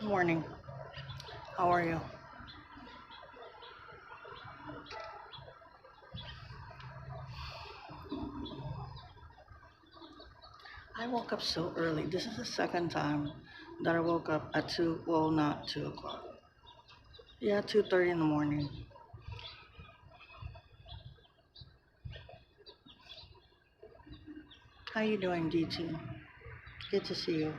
Morning. How are you? I woke up so early. This is the second time that I woke up at 2, well, not 2 o'clock. Yeah, 2:30 in the morning. How you doing, DT? Good to see you.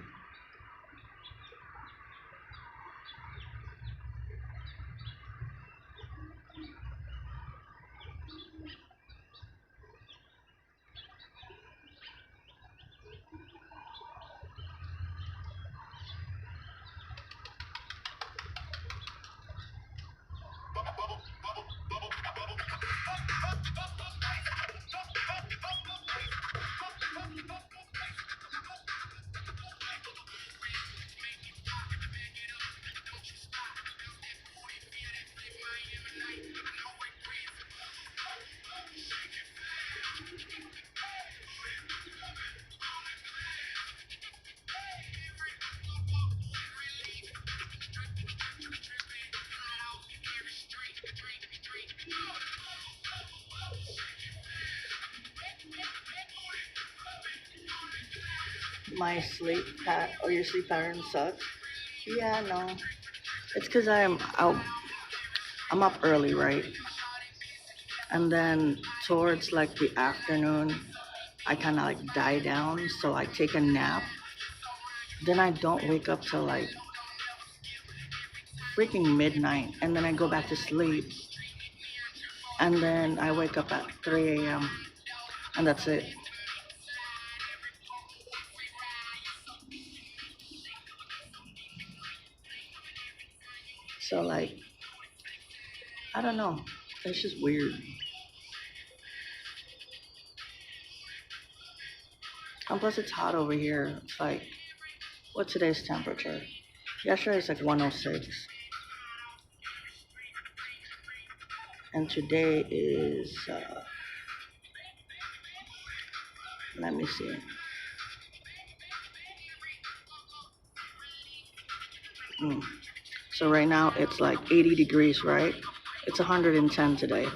My or your sleep pattern sucks. Yeah, no. It's because I'm up early, right? And then towards like the afternoon, I kind of like die down, so I take a nap. Then I don't wake up till like freaking midnight, and then I go back to sleep, and then I wake up at 3 a.m. and that's it. So like, I don't know. It's just weird. And plus, it's hot over here. It's like, what's today's temperature? Yesterday it's like 106, and today is let me see. Mm. So right now it's like 80 degrees, right? It's 110 today.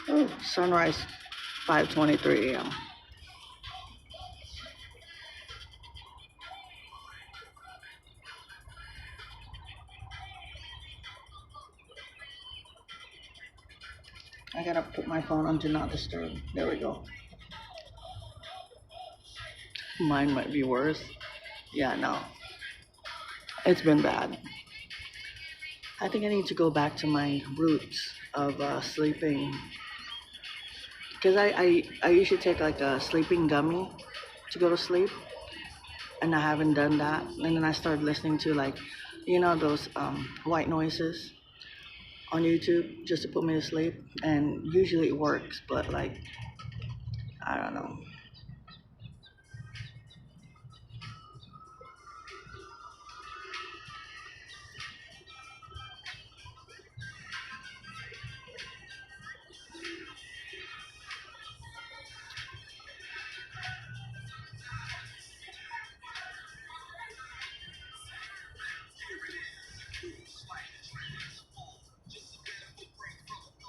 Oh, sunrise 5:23 a.m. I gotta put my phone on do not disturb. There we go. Mine might be worse. Yeah, no, it's been bad. I think I need to go back to my roots of sleeping because I usually take like a sleeping gummy to go to sleep, and I haven't done that. And then I started listening to like, those white noises on YouTube just to put me to sleep, and usually it works, but like, I don't know.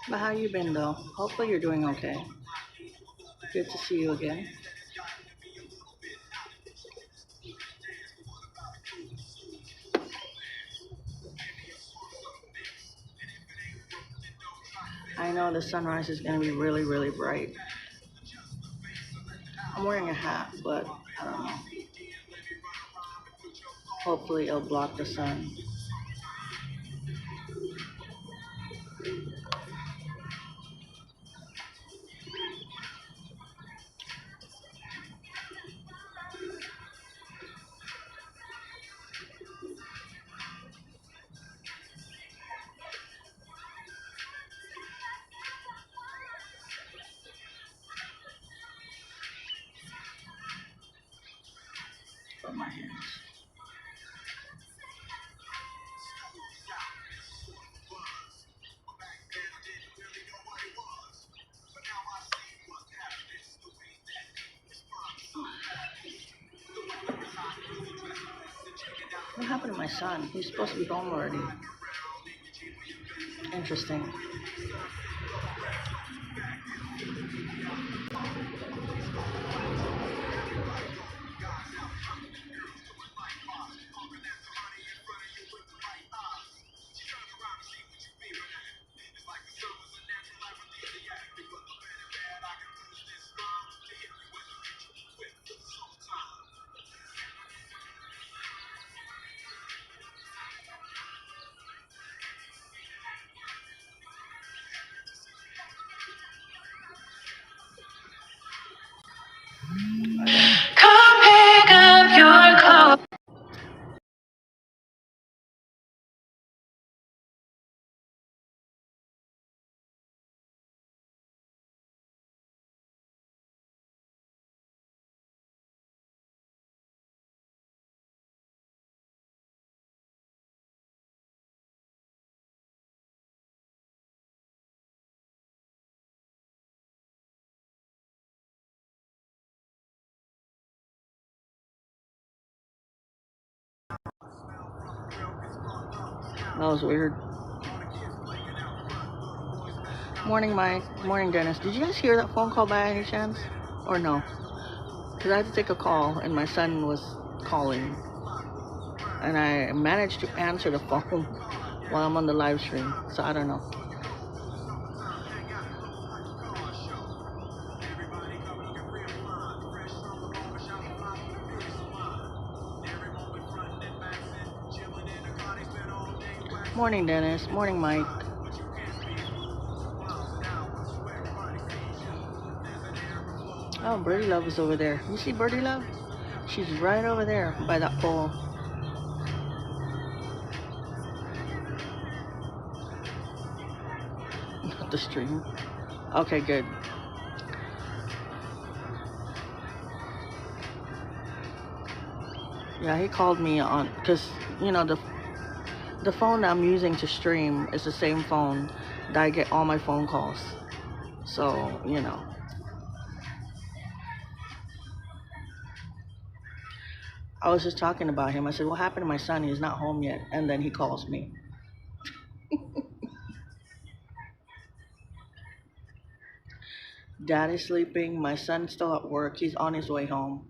But how you been though? Hopefully you're doing okay. Good to see you again. I know the sunrise is gonna be really, really bright. I'm wearing a hat, but I don't know. Hopefully it'll block the sun. From my hands. happened to my son? He's supposed to be home already. Interesting. Come pick up your clothes. That was weird. Morning, Mike. Morning, Dennis. Did you guys hear that phone call by any chance? Or no? Because I had to take a call and my son was calling. And I managed to answer the phone while I'm on the live stream. So I don't know. Morning, Dennis. Morning, Mike. Oh, Birdie Love is over there. You see Birdie Love? She's right over there by that pole. Not the stream. Okay, good. Yeah, he called me on, because, you know, the phone that I'm using to stream is the same phone that I get all my phone calls. So, you know. I was just talking about him. I said, what happened to my son? He's not home yet. And then he calls me. Dad is sleeping. My son's still at work. He's on his way home.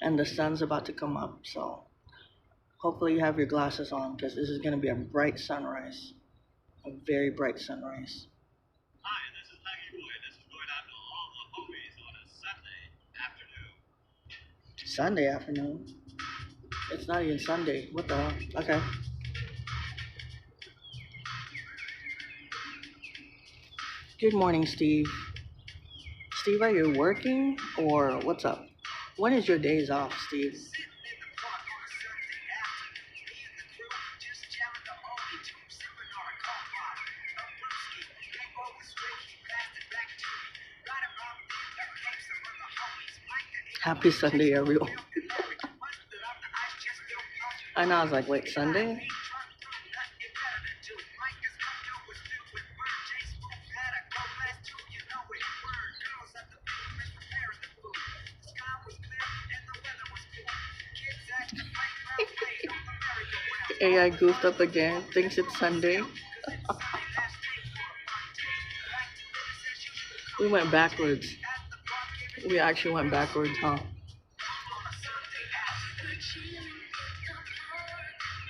And the sun's about to come up. So hopefully you have your glasses on because this is going to be a bright sunrise. A very bright sunrise. Hi, this is Lucky Boy. This is going out to all the homies on a Sunday afternoon. Sunday afternoon? It's not even Sunday. What the hell? Okay. Good morning, Steve. Steve, are you working or what's up? When is your days off, Steve? Happy Sunday, everyone. I know, I was like, wait, Sunday? AI goofed up again, thinks it's Sunday. We went backwards. We actually went backwards, huh?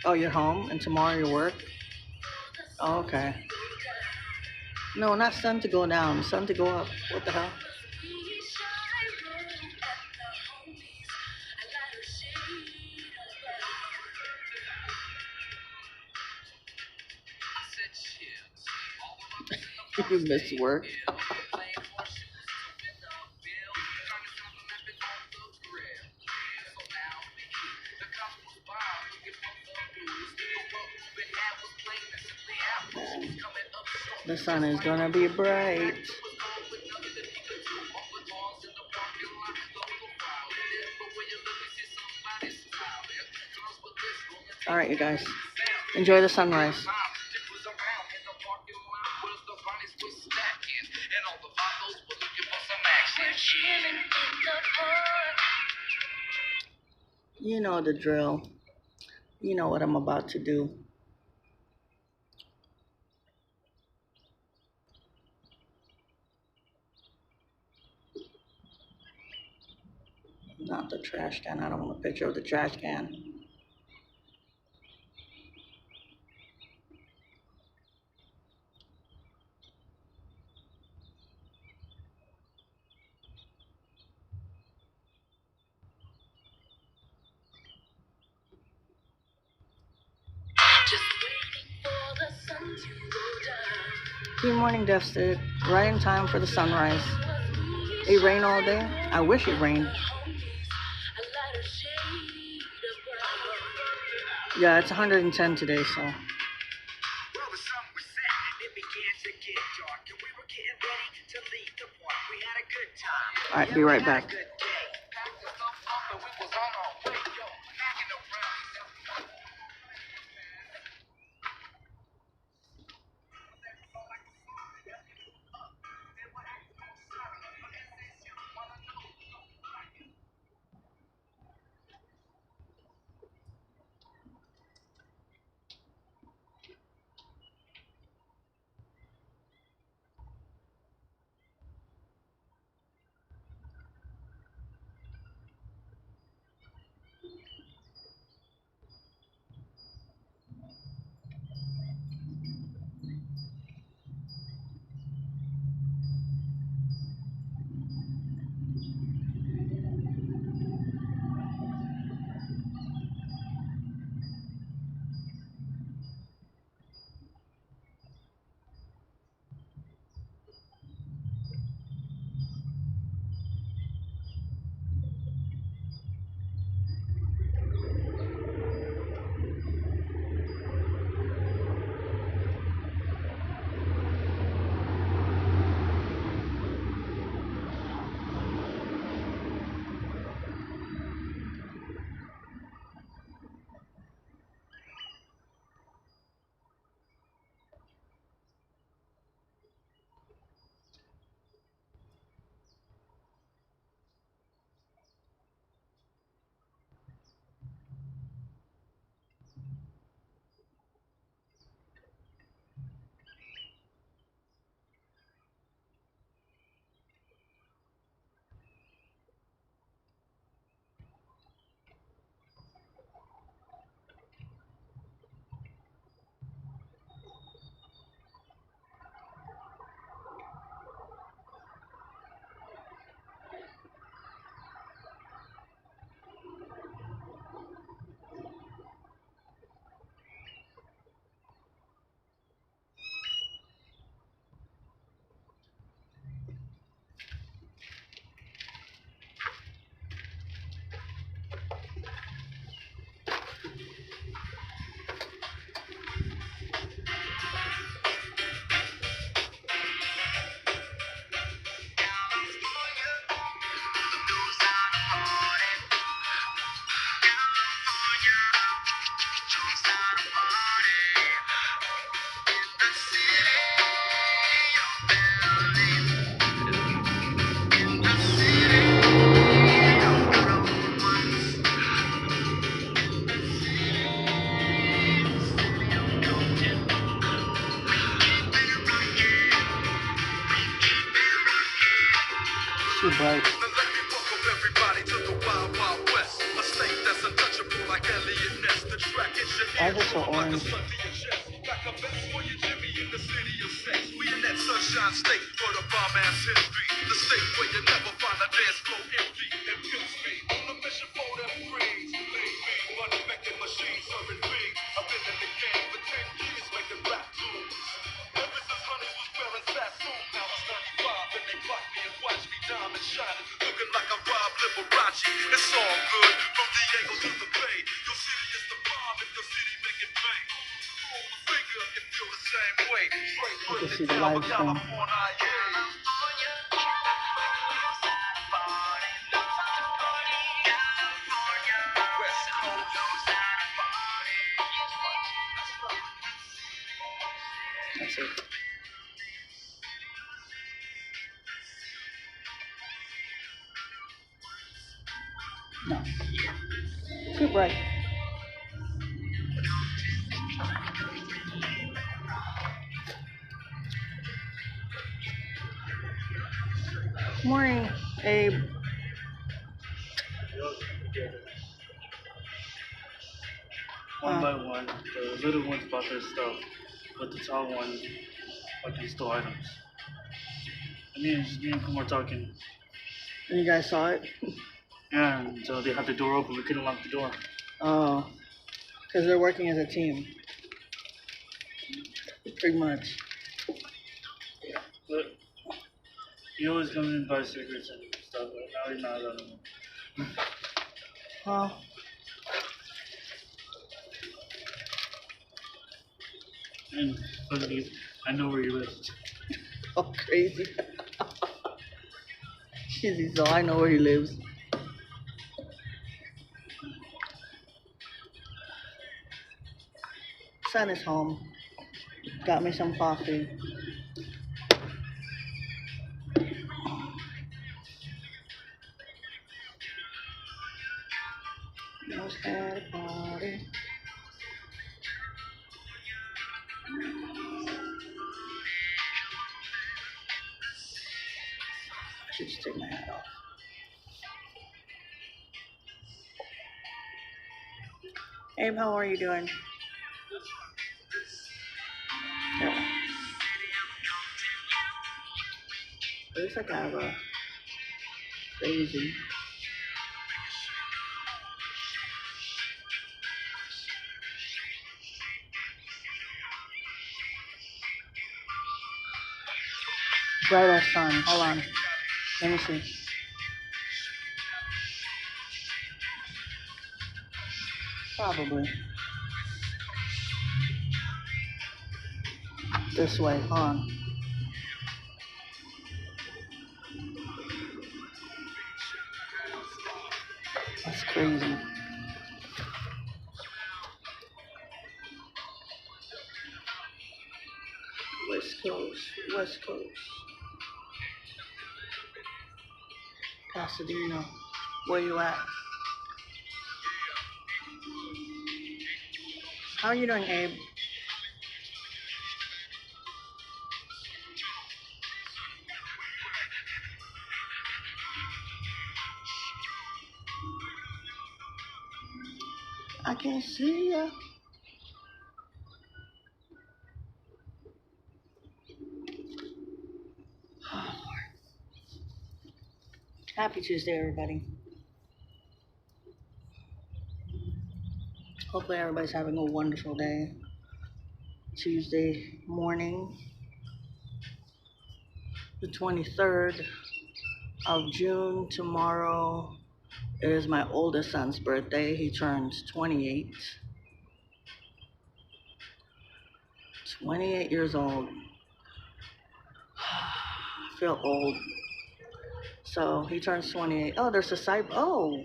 Oh, you're home and tomorrow you work? Oh, okay. No, not sun to go down, sun to go up. What the hell? You miss work. The sun is gonna be bright. All right, you guys. Enjoy the sunrise. You know the drill. You know what I'm about to do. Not the trash can. I don't want a picture of the trash can. Good morning, Deficit. Right in time for the sunrise. It rained all day. I wish it rained. Yeah, it's 110 today, so. All right, be right back. Too bright. Why is it so orange? Sunshine State for the bomb ass history. The state where you never find a dance floor empty. And pimp speed on a mission for them greens. Lean me, money making machines serving fiends. I've been in the game for 10 years making rap tunes. Ever since Honeys was wearing Sassoon, now it's 95 and they block me and watch me diamond shining, looking like a Rob Liberace. It's all good from Diego to the Bay. Your city is the bomb if your city make it pay. You can see the live stream. That's it. No. Too bright. Morning, Abe. One by one, the little ones bought their stuff, but the tall one fucking stole items. Me and Kumar talking. And you guys saw it? Yeah, and so they had the door open. We couldn't lock the door. Oh, because they're working as a team. Pretty much. But he always comes in and buys cigarettes and stuff. But now he's not anymore. Well, And fucking, I know where he lives. oh, crazy. Shizzy, so I know where he lives. Son is home. Got me some coffee. Let's have a party. I should just take my hat off. Abe, how are you doing? Yeah. Looks like I have a crazy. Bright as sun. Hold on. Let me see. Probably. This way. Hold on. That's crazy. West Coast. West Coast. Pasadena. Where you at? How are you doing, Abe? I can't see ya. Happy Tuesday, everybody. Hopefully everybody's having a wonderful day. Tuesday morning, the 23rd of June. Tomorrow is my oldest son's birthday. He turns 28. 28 years old. I feel old. So he turns 28. Oh, there's a cyber. Oh,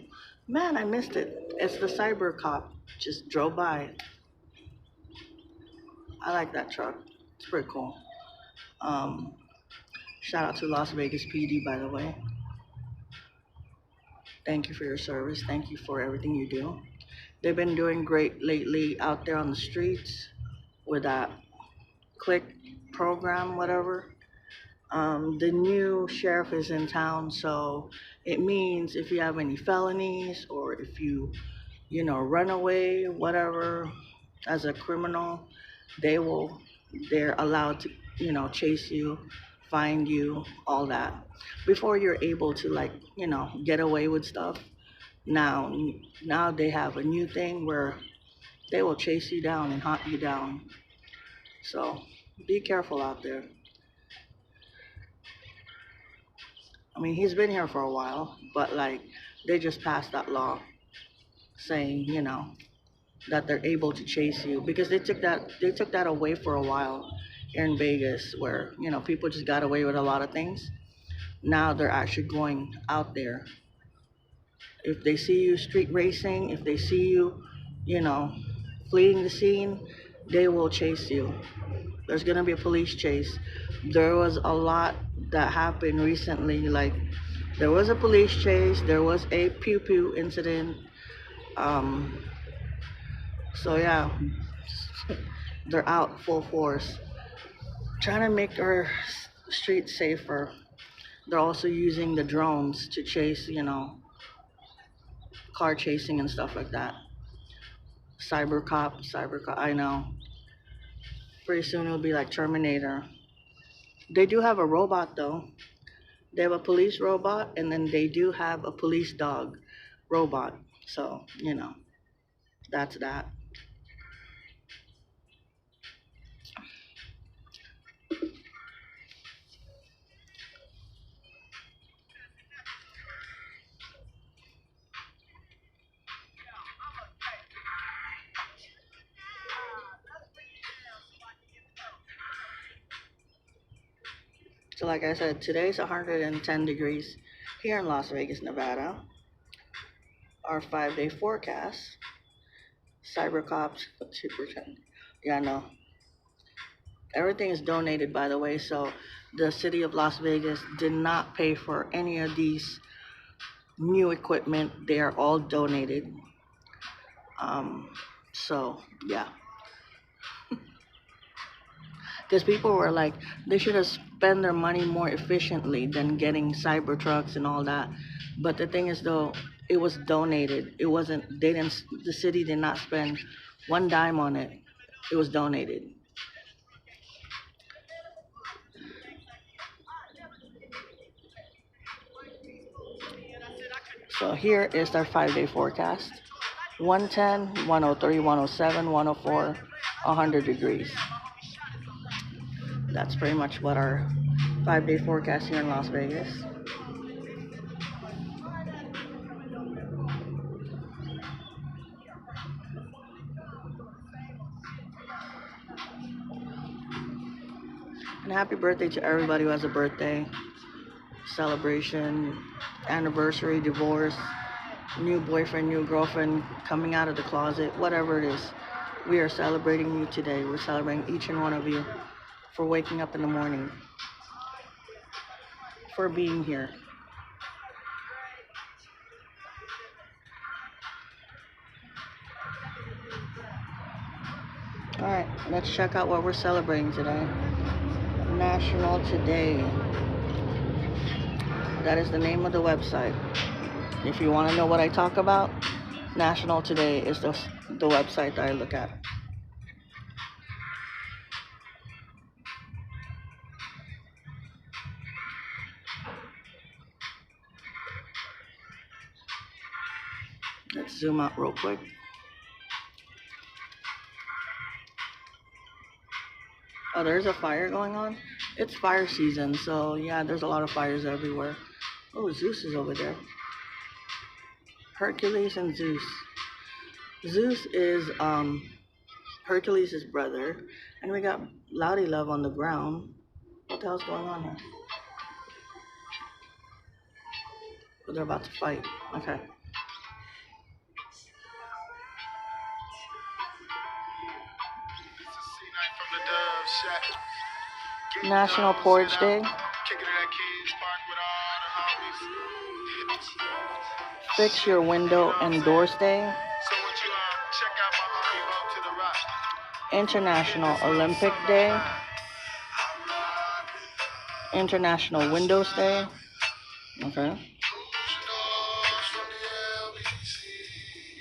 man, I missed it. It's the cyber cop. Just drove by. I like that truck. It's pretty cool. Shout out to Las Vegas PD, by the way. Thank you for your service. Thank you for everything you do. They've been doing great lately out there on the streets with that click program, whatever. The new sheriff is in town, so it means if you have any felonies or if you run away, whatever, as a criminal, they're allowed to, chase you, find you, all that. Before you're able to get away with stuff, now they have a new thing where they will chase you down and hunt you down. So be careful out there. I mean, he's been here for a while, but they just passed that law saying, that they're able to chase you because they took that away for a while here in Vegas where, people just got away with a lot of things. Now they're actually going out there. If they see you street racing, if they see you, fleeing the scene, they will chase you. There's gonna be a police chase. There was a lot that happened recently. Like there was a police chase. There was a pew pew incident. Um, so yeah, they're out full force trying to make our streets safer. They're also using the drones to chase, car chasing and stuff like that. Cyber cop. I know. Pretty soon it'll be like Terminator. They do have a robot though. They have a police robot, and then they do have a police dog robot. So, that's that. So, like I said, today's 110 degrees here in Las Vegas, Nevada. Our 5-day forecast. Cybercops, 2%. Yeah, I know. Everything is donated, by the way. So, the city of Las Vegas did not pay for any of these new equipment. They are all donated. Um, so, yeah. Because people were like, they should have spent their money more efficiently than getting cyber trucks and all that. But the thing is, though, it was donated. It wasn't. They didn't. The city did not spend one dime on it. It was donated. So here is our 5-day forecast: 110, 103, 107, 104, 100 degrees. That's pretty much what our 5-day forecast here in Las Vegas. And happy birthday to everybody who has a birthday, celebration, anniversary, divorce, new boyfriend, new girlfriend, coming out of the closet, whatever it is. We are celebrating you today. We're celebrating each and one of you for waking up in the morning, for being here. All right, let's check out what we're celebrating today. National Today. That is the name of the website. If you want to know what I talk about, National Today is the website that I look at. Let's zoom out real quick. Oh, there's a fire going on? It's fire season, so yeah, there's a lot of fires everywhere. Oh, Zeus is over there. Hercules and Zeus. Zeus is Hercules' brother, and we got Loudy Love on the ground. What the hell's going on here? Oh, they're about to fight. Okay. National Porch Day. Fix Your Window and Doors Day. International Olympic Day. International Windows Day. Okay.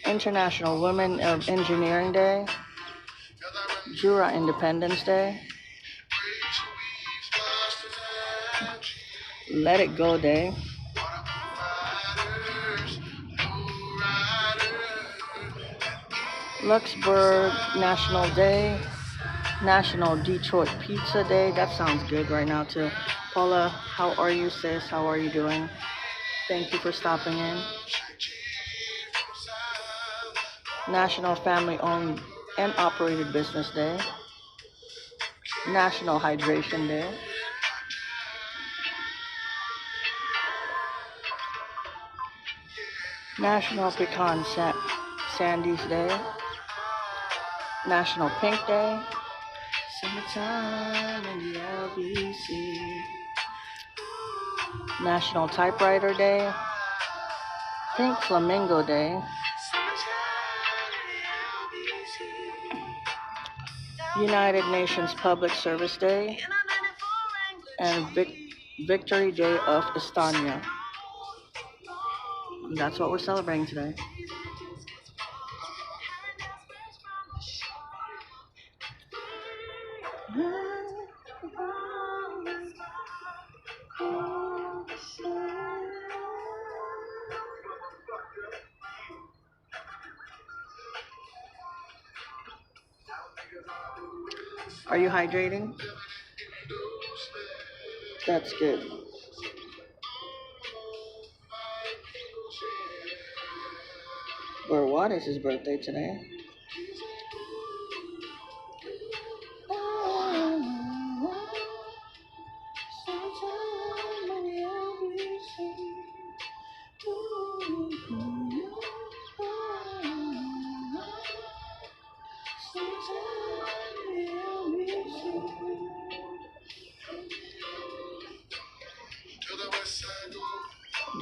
International Women of Engineering Day. Jura Independence Day. Let It Go Day. Luxembourg National Day. National Detroit Pizza Day. That sounds good right now too. Paula, how are you, sis? How are you doing? Thank you for stopping in. National Family Owned and Operated Business Day. National Hydration Day. National Pecan Sandies Day. National Pink Day. Summertime in the LBC. National Typewriter Day. Pink Flamingo Day. United Nations Public Service Day, and Victory Day of Estonia. And that's what we're celebrating today. Are you hydrating? That's good. Or what is his birthday today?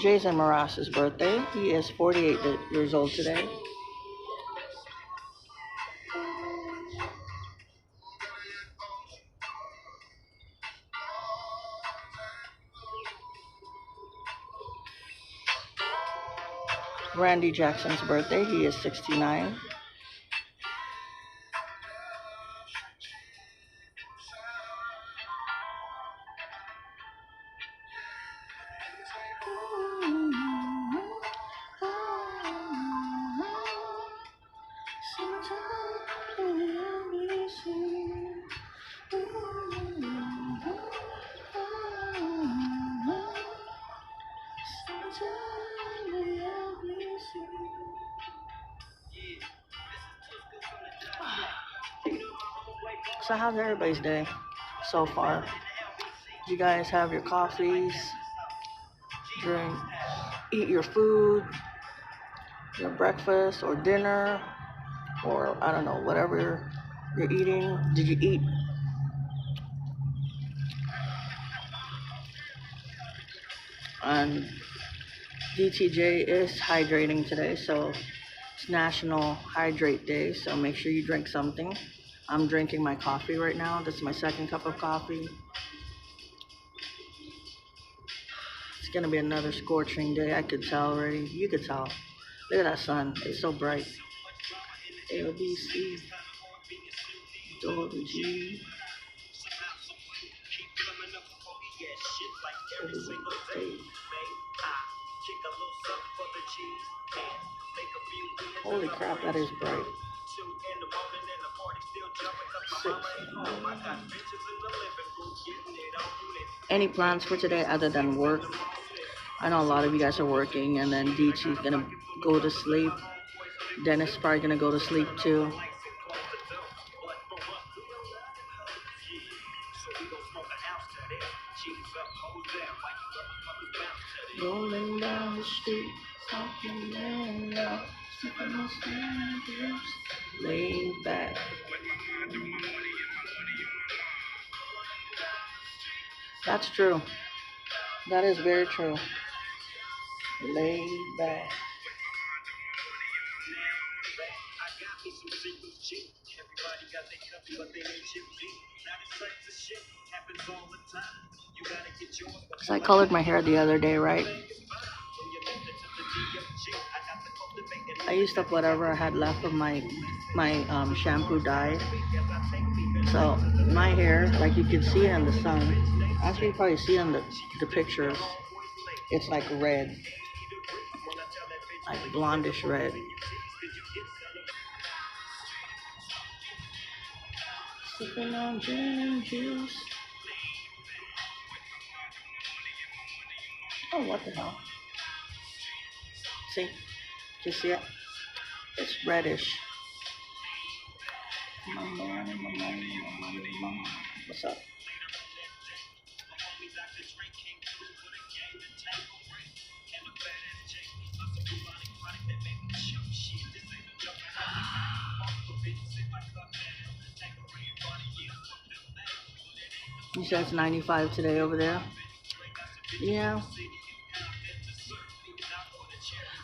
Jason Mraz's birthday. He is 48 years old today. Randy Jackson's birthday. He is 69. So how's everybody's day so far? You guys have your coffees, drink, eat your food, your breakfast or dinner, or I don't know, whatever you're eating. Did you eat? And DTJ is hydrating today, so it's National Hydrate Day, so make sure you drink something. I'm drinking my coffee right now. This is my second cup of coffee. It's gonna be another scorching day. I could tell already. You could tell. Look at that sun. It's so bright. LBC. Double G. Holy crap, that is bright. 6. Any plans for today other than work? I know a lot of you guys are working, and then DT's gonna go to sleep. Dennis is probably gonna go to sleep too. Rolling down the street, talking loud, sipping on sandals, laid back. That's true. That is very true. Laid back. So I colored my hair the other day, right? I used up whatever I had left of my shampoo dye. So my hair, like you can see it in the sun. Actually, you probably see it in the pictures. It's like red, like blondish red. Sipping on gin and juice. Oh, what the hell? See? Can you see it? It's reddish. What's up? You said it's 95 today over there? Yeah.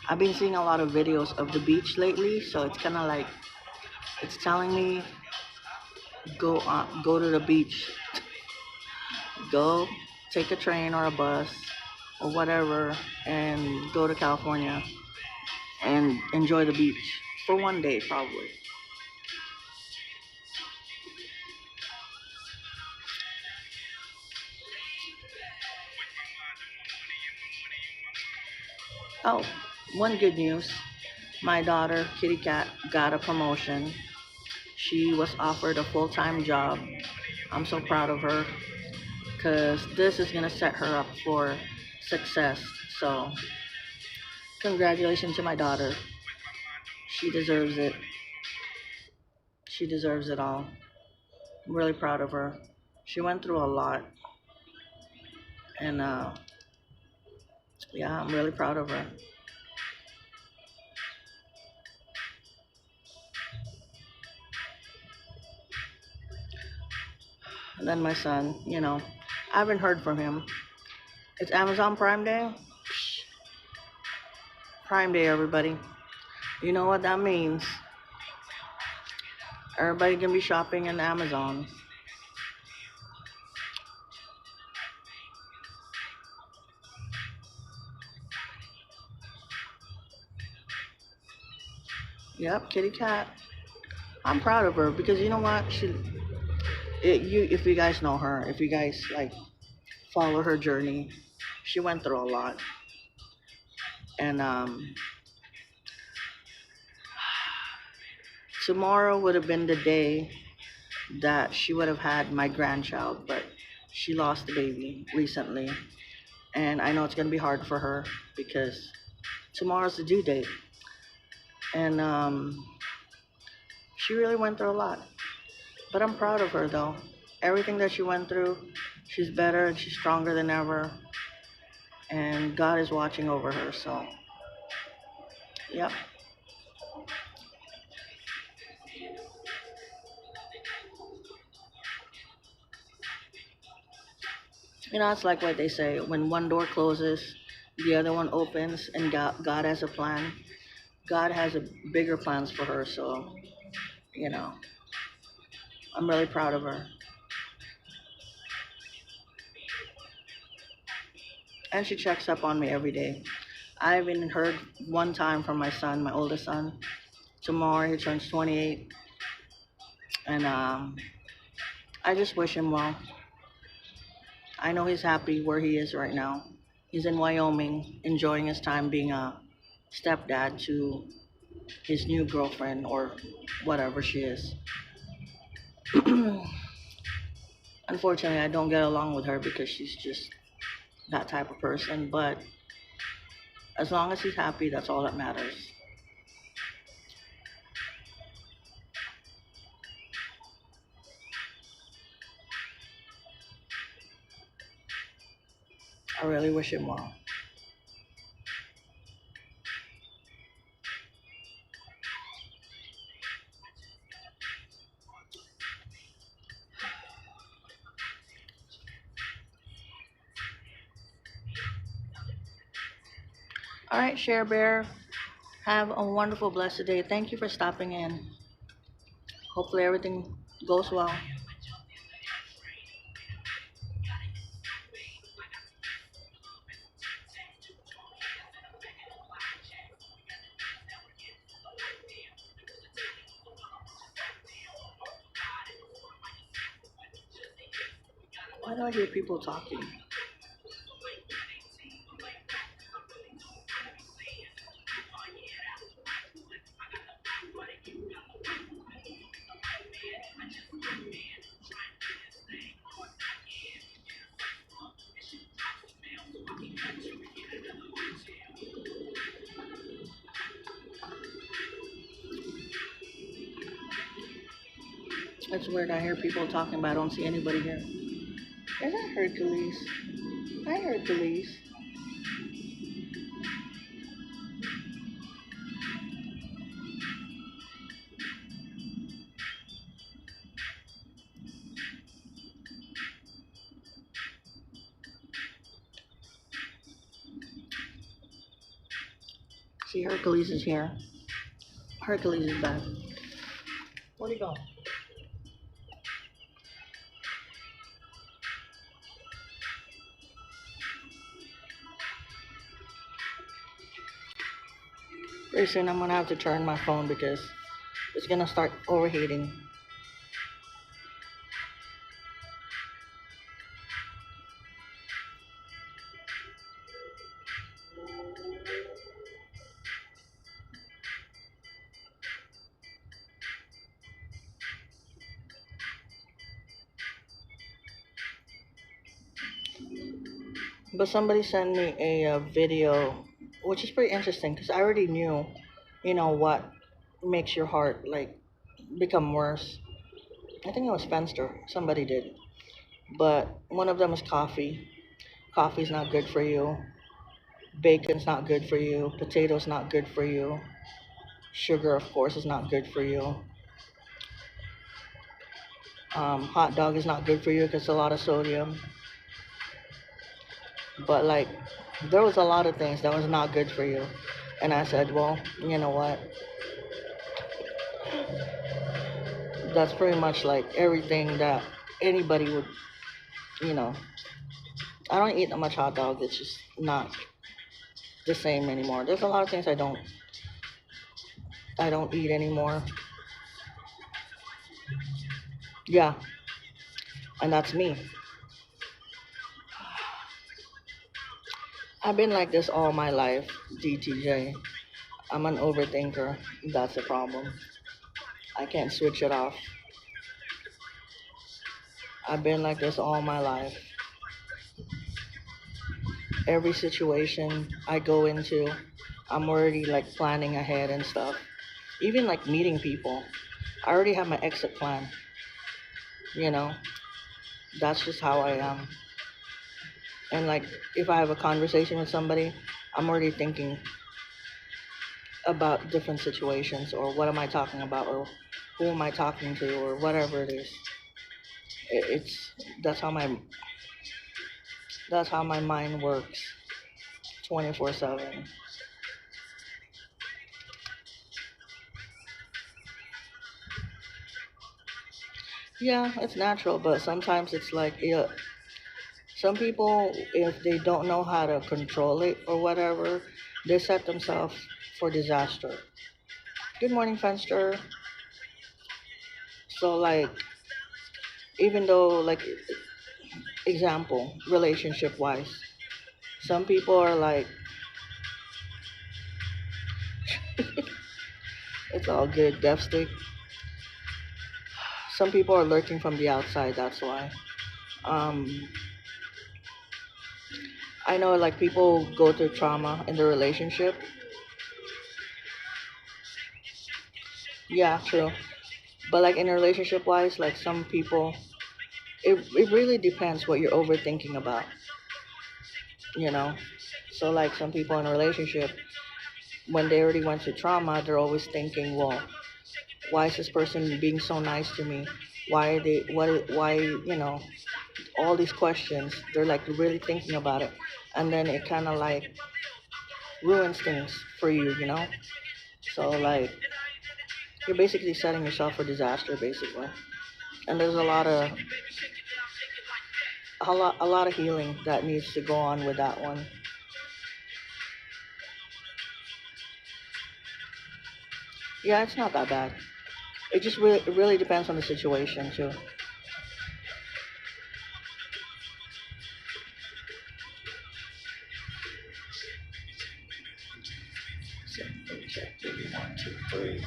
I've been seeing a lot of videos of the beach lately, so it's kind of like, it's telling me go to the beach. Go take a train or a bus or whatever and go to California and enjoy the beach for one day probably. Oh, one good news. My daughter, Kitty Cat, got a promotion. She was offered a full-time job. I'm so proud of her because this is going to set her up for success. So, congratulations to my daughter. She deserves it. She deserves it all. I'm really proud of her. She went through a lot. And yeah, I'm really proud of her. And then my son, I haven't heard from him. It's Amazon Prime Day. Prime Day, everybody. You know what that means? Everybody can be shopping in Amazon. Yep, Kitty Cat. I'm proud of her because you know what? If you guys know her, if you guys like follow her journey, she went through a lot, and tomorrow would have been the day that she would have had my grandchild, but she lost the baby recently, and I know it's gonna be hard for her because tomorrow's the due date, and she really went through a lot. But I'm proud of her though. Everything that she went through, she's better and she's stronger than ever, and God is watching over her. So, yep. It's like what they say: when one door closes, the other one opens, and God has a plan. God has a bigger plans for her. So, you know, I'm really proud of her. And she checks up on me every day. I haven't heard one time from my son, my oldest son. Tomorrow he turns 28, and I just wish him well. I know he's happy where he is right now. He's in Wyoming, enjoying his time being a stepdad to his new girlfriend or whatever she is. Unfortunately, I don't get along with her because she's just that type of person, but as long as he's happy, that's all that matters. I really wish him well. All right, Share Bear, have a wonderful, blessed day. Thank you for stopping in. Hopefully, everything goes well. Why do I hear people talking? It's weird. I hear people talking, but I don't see anybody here. Is that Hercules? Hi, Hercules. See, Hercules is here. Hercules is back. Where'd he go? Pretty soon I'm gonna have to turn my phone because it's gonna start overheating. But somebody sent me a video, which is pretty interesting because I already knew, what makes your heart like become worse. I think it was Fenster. Somebody did, but one of them is coffee. Coffee's not good for you. Bacon's not good for you. Potatoes not good for you. Sugar, of course, is not good for you. Hot dog is not good for you because it's a lot of sodium. But like, there was a lot of things that was not good for you, and I said, well, you know what? That's pretty much like everything that anybody would, you know. I don't eat that much hot dog. It's just not the same anymore. There's a lot of things I don't eat anymore. Yeah, and that's me. I've been like this all my life, DTJ. I'm an overthinker. That's the problem. I can't switch it off. I've been like this all my life. Every situation I go into, I'm already like planning ahead and stuff. Even like meeting people, I already have my exit plan. You know, that's just how I am. And like, if I have a conversation with somebody, I'm already thinking about different situations or what am I talking about or who am I talking to or whatever it is. It's that's how my mind works 24/7. Yeah, it's natural, but sometimes it's like, yeah, some people, if they don't know how to control it or whatever, they set themselves for disaster. Good morning, Fenster. So like, even though like, example, relationship wise, some people are like, it's all good, death stick. Some people are lurking from the outside, that's why. Um, I know like people go through trauma in their relationship. Yeah, true. But like in a relationship wise, like some people, it really depends what you're overthinking about, you know? So like some people in a relationship, when they already went through trauma, they're always thinking, well, why is this person being so nice to me? Why, all these questions, they're like really thinking about it. And then it kind of like ruins things for you, you know? So like, you're basically setting yourself for disaster, basically. And there's a lot of healing that needs to go on with that one. Yeah, it's not that bad. It just really depends on the situation too. So, let me check. Maybe 1, 2, 3.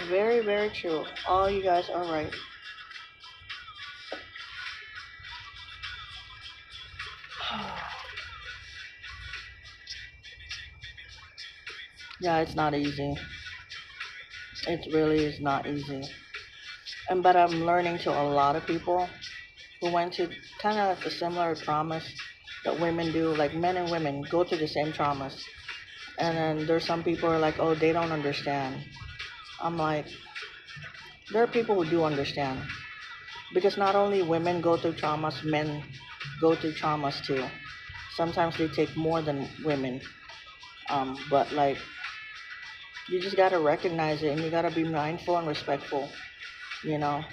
Very, very true. All you guys are right. Yeah, it's not easy. It really is not easy. And but I'm learning to a lot of people who went to kind of the similar traumas that women do. Like men and women go through the same traumas. And then there's some people who are like, oh, they don't understand. I'm like, there are people who do understand. Because not only women go through traumas, men go through traumas too. Sometimes they take more than women. But like you just gotta recognize it and you gotta be mindful and respectful, you know.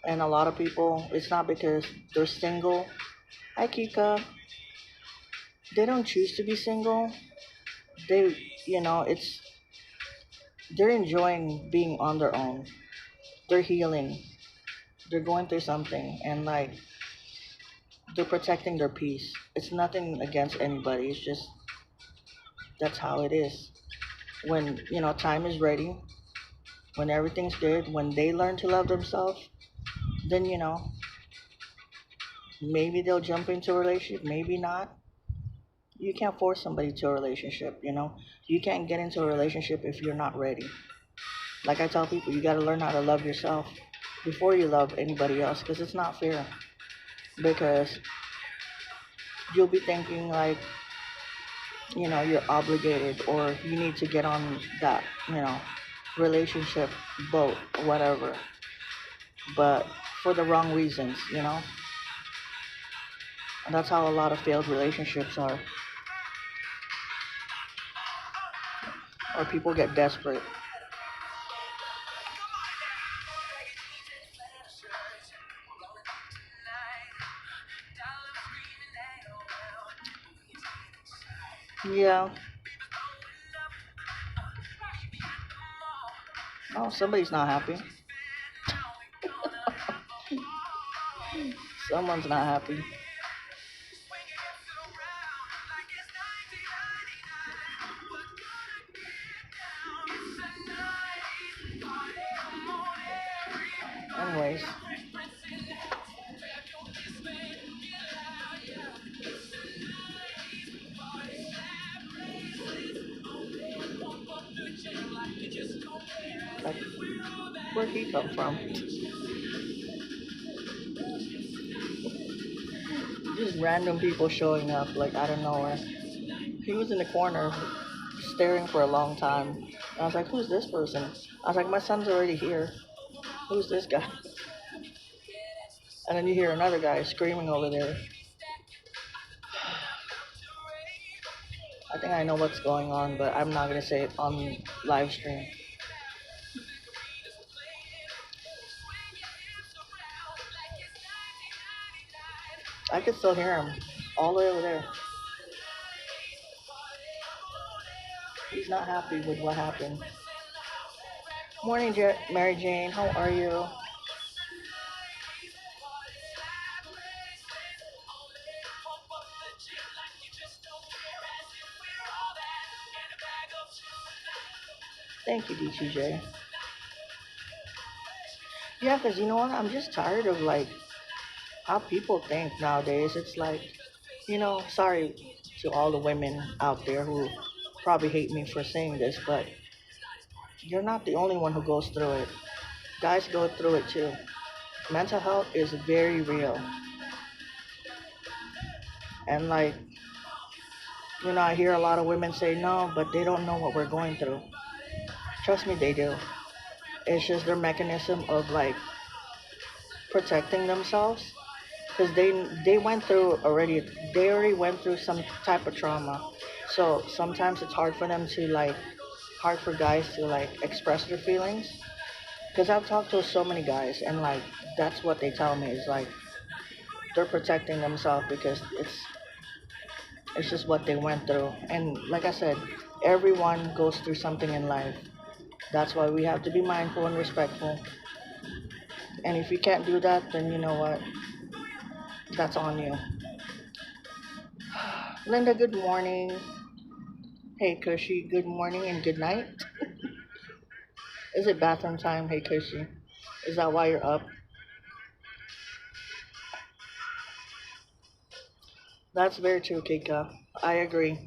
And a lot of people, it's not because they're single. Hi Kika. They don't choose to be single. They, it's they're enjoying being on their own. They're healing. They're going through something, and like they're protecting their peace. It's nothing against anybody. It's just that's how it is. When time is ready, when everything's good, when they learn to love themselves, then maybe they'll jump into a relationship. Maybe not. You can't force somebody to a relationship. You can't get into a relationship if you're not ready. Like I tell people, you got to learn how to love yourself before you love anybody else, because it's not fair. Because you'll be thinking like you're obligated or you need to get on that relationship boat, whatever, but for the wrong reasons. And that's how a lot of failed relationships are, or people get desperate. Yeah. Oh, somebody's not happy. Someone's not happy. Anyways, like, where'd he come from? Just random people showing up like out of nowhere. He was in the corner staring for a long time. I was like, who's this person? I was like, my son's already here. Who's this guy? And then you hear another guy screaming over there. I think I know what's going on, but I'm not gonna say it on live stream. I could still hear him all the way over there. He's not happy with what happened. Morning, Mary Jane. How are you? Thank you, DTJ. Yeah, because you know what? I'm just tired of like how people think nowadays. It's like, sorry to all the women out there who probably hate me for saying this, but you're not the only one who goes through it. Guys go through it too. Mental health is very real. And like, I hear a lot of women say no, but they don't know what we're going through. Trust me, they do. It's just their mechanism of like protecting themselves because they went through already. They already went through some type of trauma. So sometimes it's hard for them to like, hard for guys to like express their feelings. Because I've talked to so many guys, and like that's what they tell me is like they're protecting themselves because it's just what they went through. And like I said, everyone goes through something in life. That's why we have to be mindful and respectful. And if you can't do that, then you know what? That's on you. Linda, good morning. Hey, Cushy, good morning and good night. Is it bathroom time? Hey, Cushy. Is that why you're up? That's very true, Kika. I agree.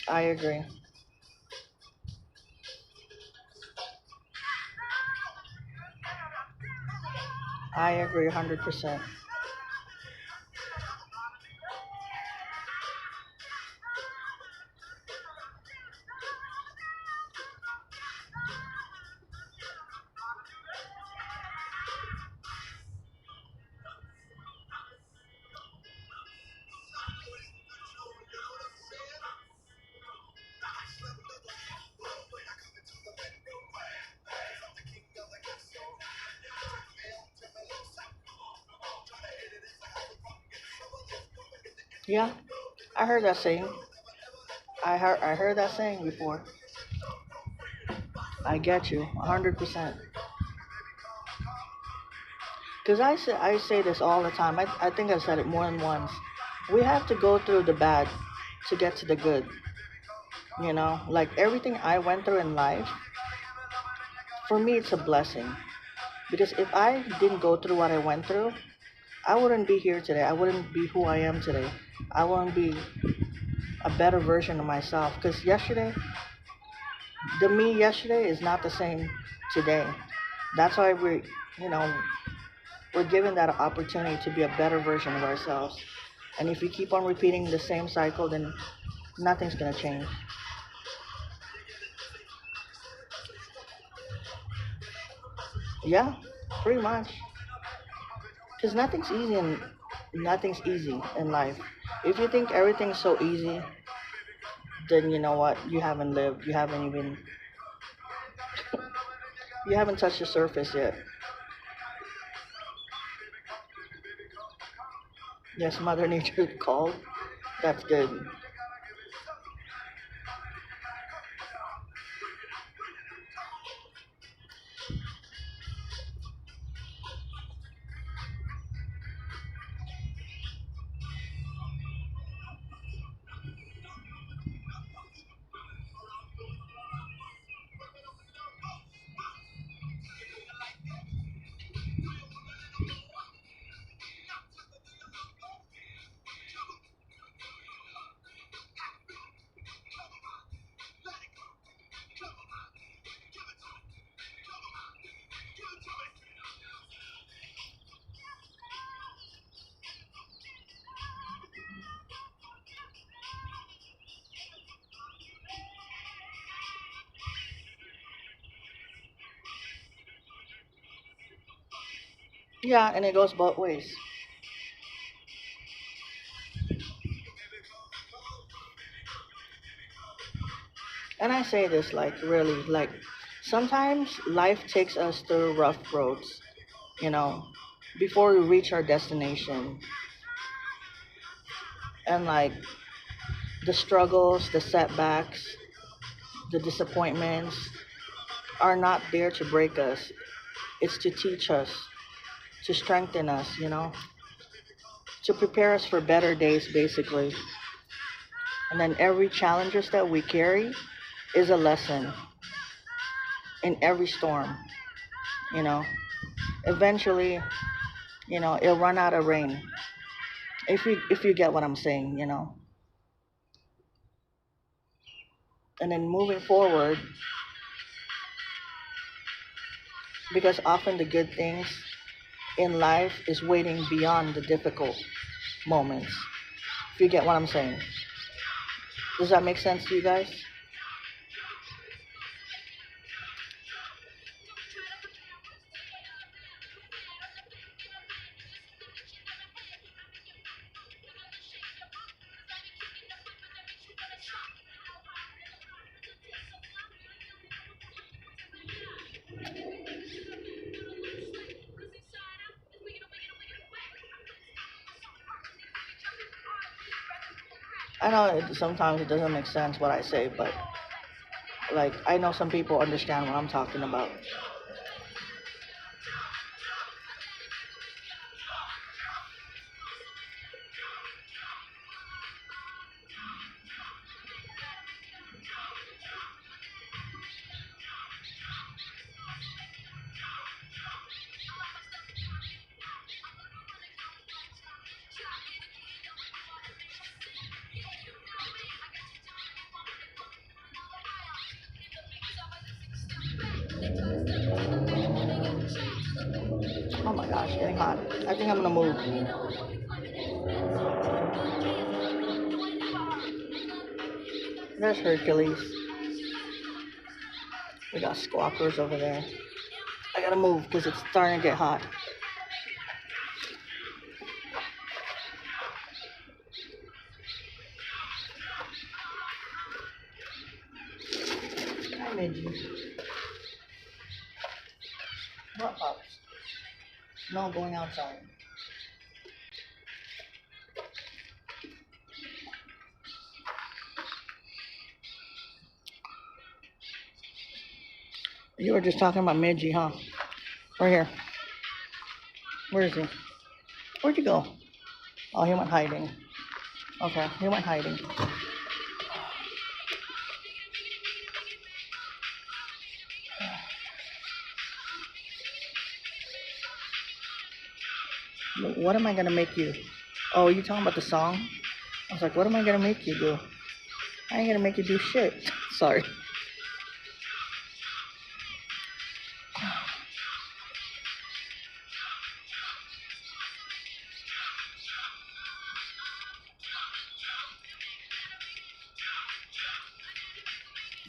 I agree. I agree 100%. Yeah, I heard that saying. I heard that saying before. I get you, 100%. Because I say this all the time. I think I've said it more than once. We have to go through the bad to get to the good. You know, like everything I went through in life, for me, it's a blessing. Because if I didn't go through what I went through, I wouldn't be here today. I wouldn't be who I am today. I wouldn't be a better version of myself. Because the me yesterday is not the same today. That's why you know, we're given that opportunity to be a better version of ourselves. And if we keep on repeating the same cycle, then nothing's gonna change. Yeah, pretty much. Because nothing's easy in life. If you think everything's so easy, then you know what? You haven't lived. You haven't touched the surface yet. Yes, Mother Nature called. That's good. Yeah, and it goes both ways. And I say this like really, like sometimes life takes us through rough roads, you know, before we reach our destination. And like the struggles, the setbacks, the disappointments are not there to break us. It's to teach us, to strengthen us, you know, to prepare us for better days basically. And then every challenges that we carry is a lesson in every storm, you know. Eventually, you know, it'll run out of rain. If you get what I'm saying, you know. And then moving forward, because often the good things in life is waiting beyond the difficult moments. If you get what I'm saying. Does that make sense to you guys? I know sometimes it doesn't make sense what I say, but like I know some people understand what I'm talking about. Oh my gosh, getting hot. I think I'm gonna move. There's Hercules. We got squawkers over there. I gotta move because it's starting to get hot. Hi, Midgie. What up? No going outside. You were just talking about Midgie, huh? Right here. Where is he? Where'd you go? Oh, he went hiding. Okay, he went hiding. What am I gonna make you? Oh, you talking about the song? I was like, what am I gonna make you do? I ain't gonna make you do shit. Sorry.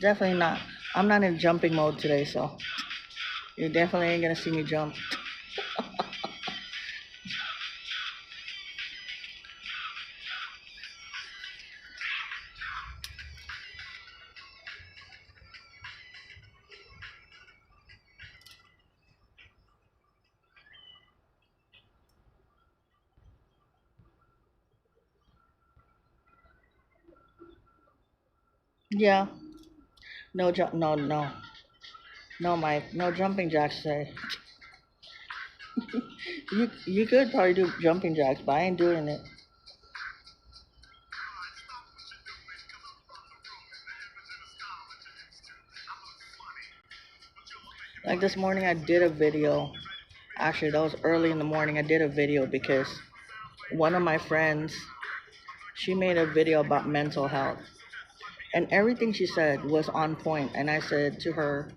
Definitely not. I'm not in jumping mode today, so you definitely ain't gonna see me jump. Yeah. No jump. No, no, no, Mike. No jumping jacks today. You could probably do jumping jacks, but I ain't doing it. Like this morning, I did a video. Actually, that was early in the morning. I did a video because one of my friends, she made a video about mental health, and everything she said was on point. And I said to her,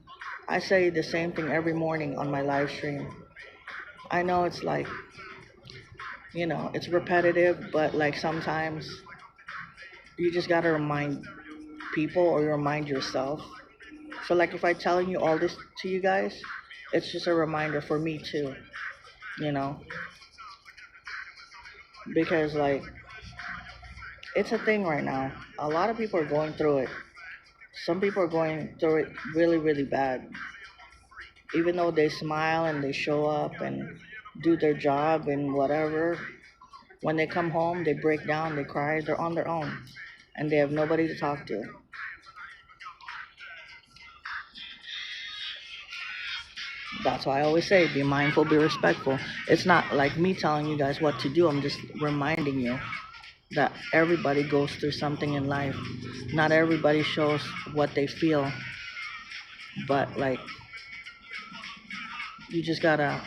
I say the same thing every morning on my live stream. I know it's like, it's repetitive, but like sometimes you just gotta remind people or you remind yourself. So like if I telling you all this to you guys, it's just a reminder for me too, you know, because like it's a thing right now. A lot of people are going through it. Some people are going through it really, really bad. Even though they smile and they show up and do their job and whatever, when they come home, they break down, they cry, they're on their own and they have nobody to talk to. That's why I always say be mindful, be respectful. It's not like me telling you guys what to do, I'm just reminding you that everybody goes through something in life. Not everybody shows what they feel, but like you just gotta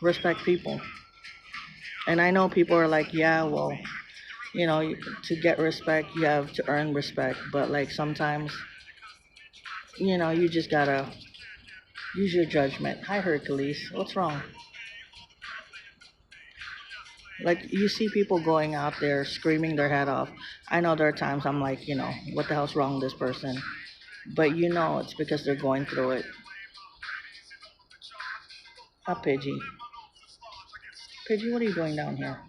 respect people. And I know people are like, yeah, well, to get respect, you have to earn respect. But like sometimes, you just gotta use your judgment. Hi, Hercules. What's wrong? Like you see people going out there screaming their head off. I know there are times I'm like, what the hell's wrong with this person? But it's because they're going through it. Hi, Pidgey. Pidgey, what are you doing down here?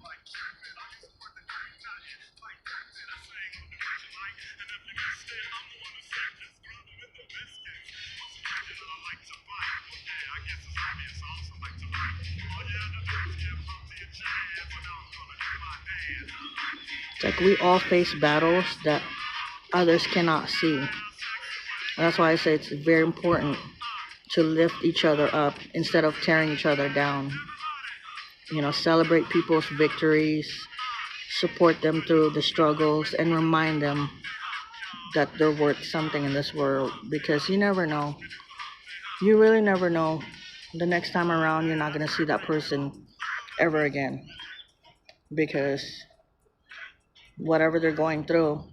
It's like we all face battles that others cannot see. That's why I say it's very important to lift each other up instead of tearing each other down. Celebrate people's victories, support them through the struggles, and remind them that they're worth something in this world because you never know. You really never know. The next time around, you're not going to see that person ever again because whatever they're going through,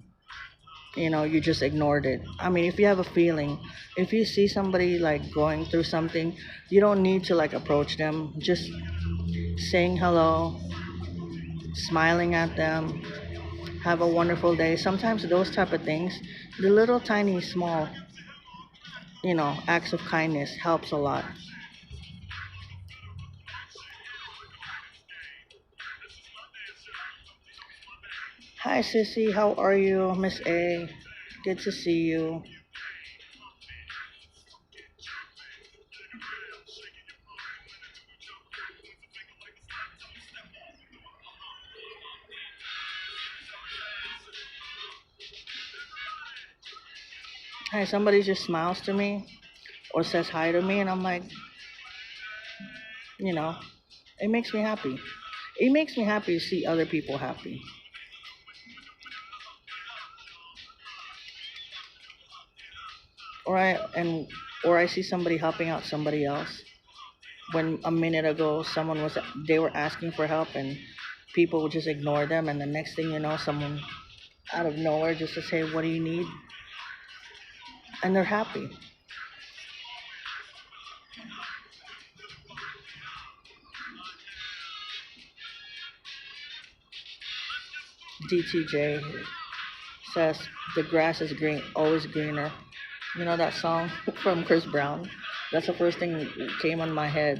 you just ignored it. I mean, if you have a feeling, if you see somebody like going through something, you don't need to like approach them. Just saying hello, smiling at them, have a wonderful day. Sometimes those type of things, the little tiny small, acts of kindness helps a lot. Hi, Sissy. How are you, Miss A? Good to see you. Hi, somebody just smiles to me. or says hi to me, and I'm like, you know, it makes me happy. It makes me happy to see other people happy. Or I see somebody helping out somebody else. When a minute ago they were asking for help and people would just ignore them, and the next thing you know, someone out of nowhere just to say, "What do you need?" and they're happy. DTJ says the grass is green, always greener. You know that song from Chris Brown? That's the first thing that came on my head.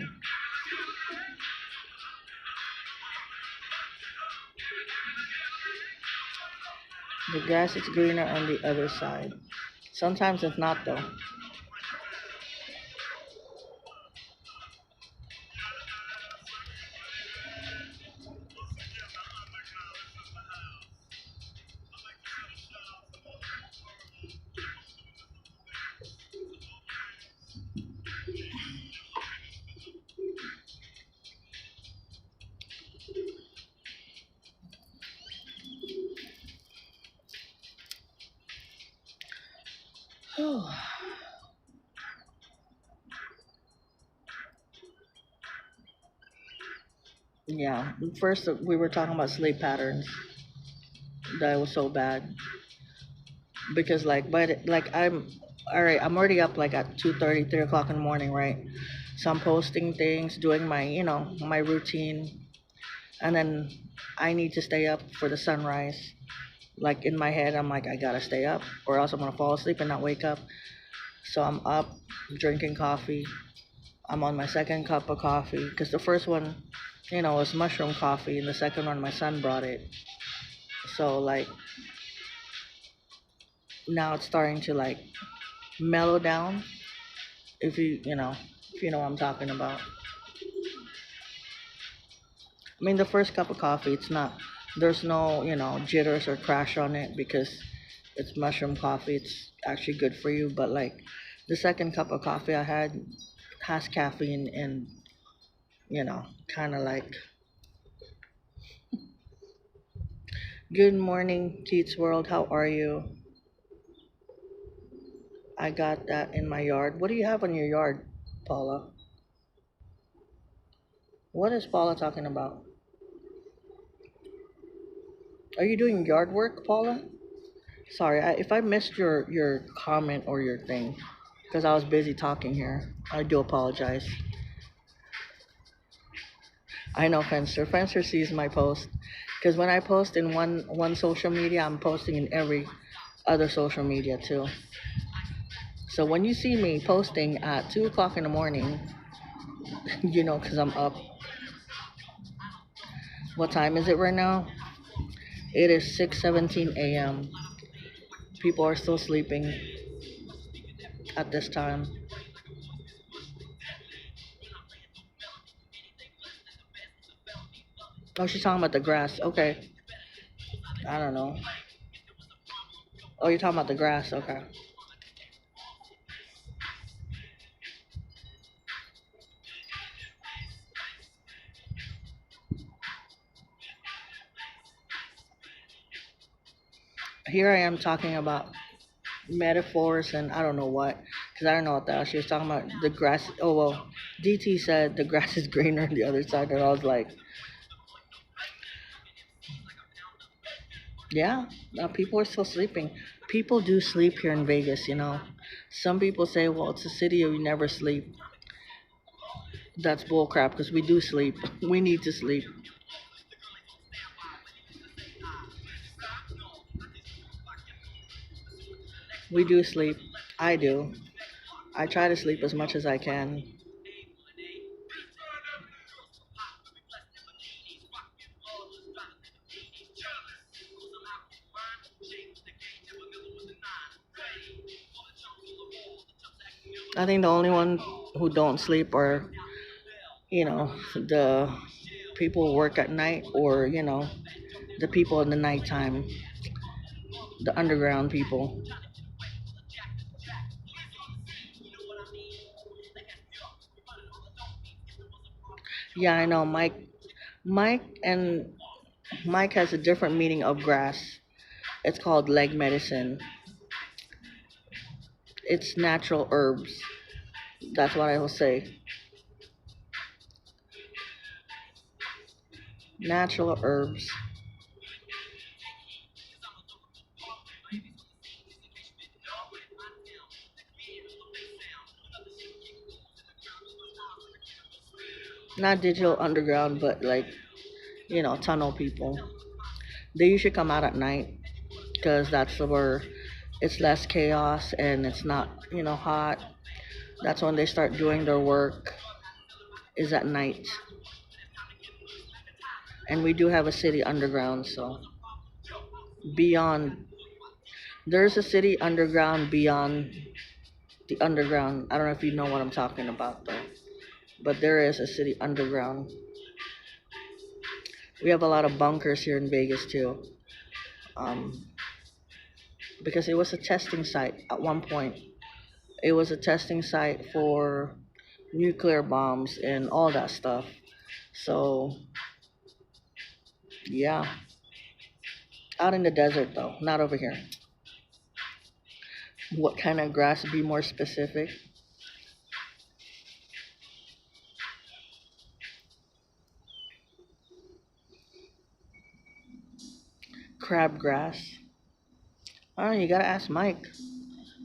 The grass is greener on the other side. Sometimes it's not though. Yeah. First, we were talking about sleep patterns. That was so bad because like I'm all right. I'm already up like at 2:30, 3 o'clock in the morning, right? So I'm posting things, doing my my routine, and then I need to stay up for the sunrise. Like in my head, I'm like I gotta stay up, or else I'm gonna fall asleep and not wake up. So I'm up, drinking coffee. I'm on my second cup of coffee because the first one, was mushroom coffee, and the second one my son brought it. So like now it's starting to like mellow down. If you know what I'm talking about. I mean, the first cup of coffee, there's no jitters or crash on it because it's mushroom coffee. It's actually good for you. But like the second cup of coffee I had has caffeine and kind of like. Good morning, Teats World. How are you? I got that in my yard. What do you have on your yard, Paula? What is Paula talking about? Are you doing yard work, Paula? Sorry, if I missed your comment or your thing, because I was busy talking here. I do apologize. I know Fencer. Fencer sees my post, because when I post in one social media, I'm posting in every other social media too. So when you see me posting at 2 o'clock in the morning, because I'm up. What time is it right now? It is 6:17 a.m. People are still sleeping at this time. Oh, she's talking about the grass. Okay. I don't know. Oh, you're talking about the grass. Okay. Here I am talking about metaphors and I don't know what, because I don't know what that was. She was talking about the grass. Oh, well, DT said the grass is greener on the other side. And I was like, yeah, people are still sleeping. People do sleep here in Vegas. Some people say, well, it's a city of you never sleep. That's bullcrap because we do sleep. We need to sleep. We do sleep. I do. I try to sleep as much as I can. I think the only one who don't sleep are, the people who work at night or, the people in the nighttime, the underground people. Yeah, I know. Mike and Mike has a different meaning of grass. It's called leg medicine. It's natural herbs. That's what I will say. Natural herbs. Not digital underground, but like, tunnel people. They usually come out at night because that's where it's less chaos and it's not, hot. That's when they start doing their work is at night. And we do have a city underground, so beyond there's a city underground beyond the underground. I don't know if you know what I'm talking about though. But there is a city underground. We have a lot of bunkers here in Vegas too. Um, because it was a testing site at one point. It was a testing site for nuclear bombs and all that stuff. So, yeah, out in the desert though, not over here. What kind of grass? Be more specific. Crabgrass. Oh, you gotta ask Mike.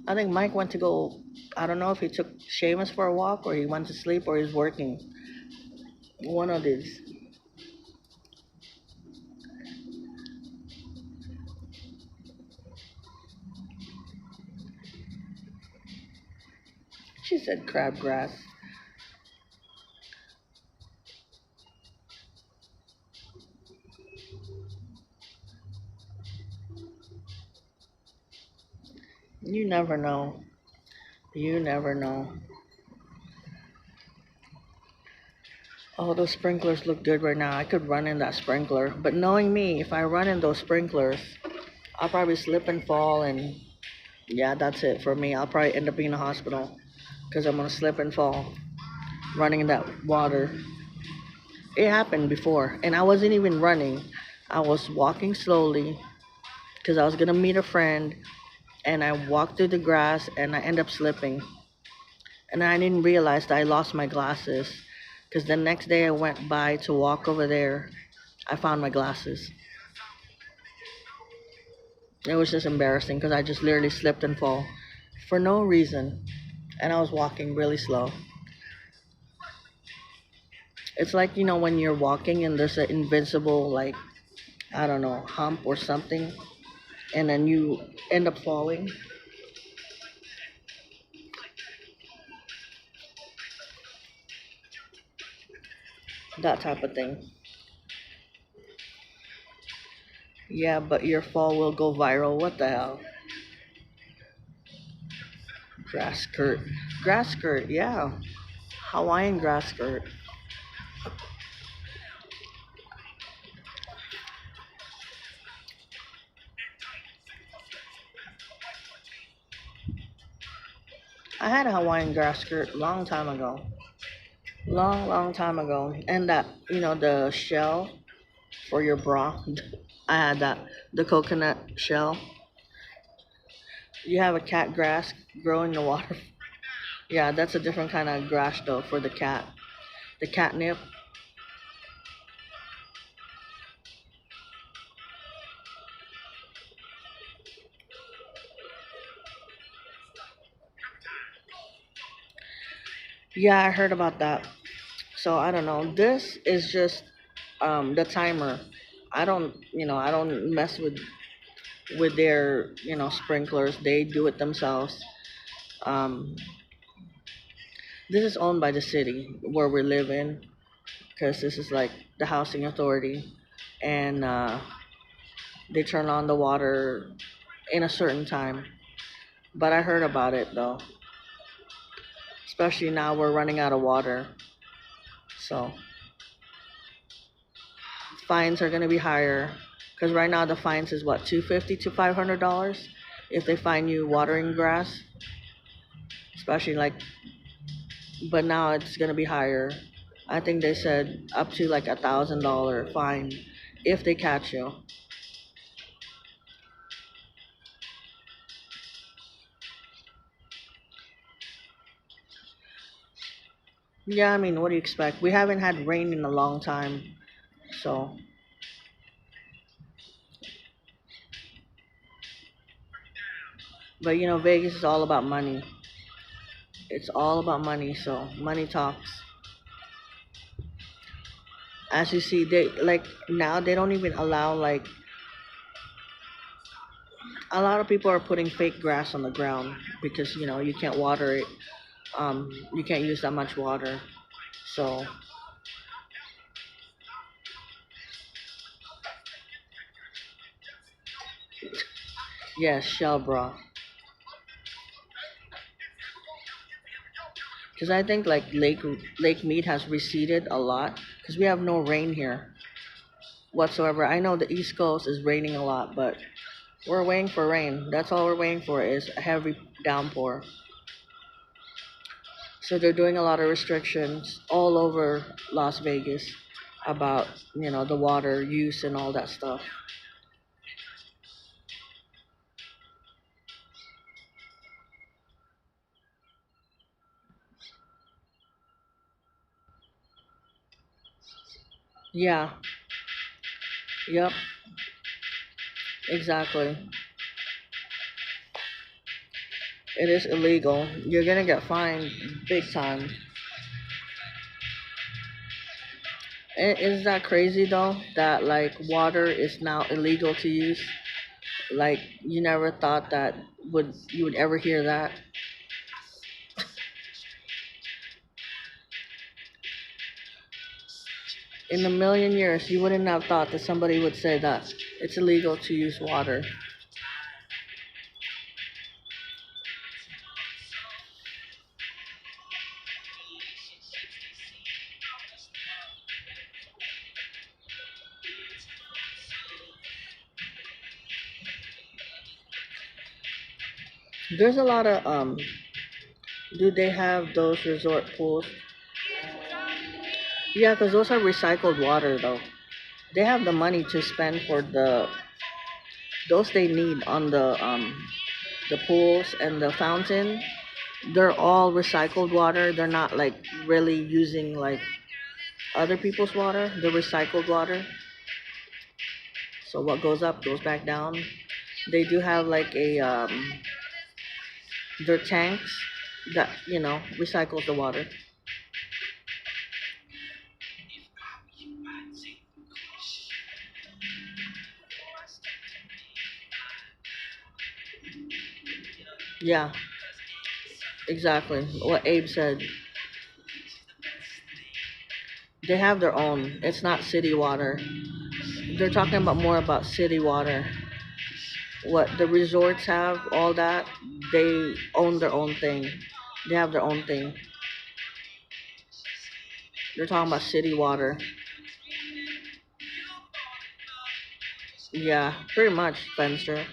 I think Mike went to go. I don't know if he took Seamus for a walk or he went to sleep or he's working. One of these. She said crabgrass. You never know. You never know. Oh, those sprinklers look good right now. I could run in that sprinkler. But knowing me, if I run in those sprinklers, I'll probably slip and fall, and yeah, that's it for me. I'll probably end up in the hospital because I'm gonna slip and fall running in that water. It happened before, and I wasn't even running. I was walking slowly because I was gonna meet a friend, and I walked through the grass, and I end up slipping, and I didn't realize that I lost my glasses. Because the next day I went by to walk over there, I found my glasses. It was just embarrassing because I just literally slipped and fall for no reason, and I was walking really slow. It's like when you're walking and there's an invincible, like, I don't know, hump or something, and then you end up falling. That type of thing. Yeah, but your fall will go viral. What the hell? Grass skirt. Grass skirt, yeah. Hawaiian grass skirt. I had a Hawaiian grass skirt long time ago. Long, long time ago. And that, the shell for your bra. I had that. The coconut shell. You have a cat grass growing in the water. Yeah, that's a different kind of grass though for the cat. The catnip. Yeah, I heard about that. So I don't know. This is just the timer. I don't mess with their sprinklers. They do it themselves. Um, this is owned by the city where we live in because this is like the housing authority, and they turn on the water in a certain time. But I heard about it though, especially now we're running out of water. So fines are gonna be higher because right now the fines is what, $250 to $500 if they find you watering grass. especially like, but now it's gonna be higher. I think they said up to like $1,000 fine if they catch you. Yeah, I mean, what do you expect? We haven't had rain in a long time, so. But you know, Vegas is all about money. It's all about money, so money talks. As you see, they like now they don't even allow like a lot of people are putting fake grass on the ground because you know you can't water it. You can't use that much water. So yes, shell bra. Because I think like Lake Mead has receded a lot because we have no rain here whatsoever. I know the East Coast is raining a lot, but we're waiting for rain. That's all we're waiting for is a heavy downpour. So they're doing a lot of restrictions all over Las Vegas about, you know, the water use and all that stuff. Yeah, yep, exactly. It is illegal. You're gonna get fined big time. Is that crazy though? That like water is now illegal to use? Like you never thought that would you would ever hear that? In a million years, you wouldn't have thought that somebody would say that it's illegal to use water. There's a lot of do they have those resort pools? Yeah, because those are recycled water though. They have the money to spend for those they need on the pools and the fountain. They're all recycled water. They're not like really using like other people's water. They're recycled water. So what goes up goes back down. They do have like a their tanks that you know recycles the water. Yeah, exactly. What Abe said. They have their own. It's not city water. They're talking about more about city water. What the resorts have, all that, they own their own thing. They have their own thing. They're talking about city water. Yeah, pretty much, Spencer.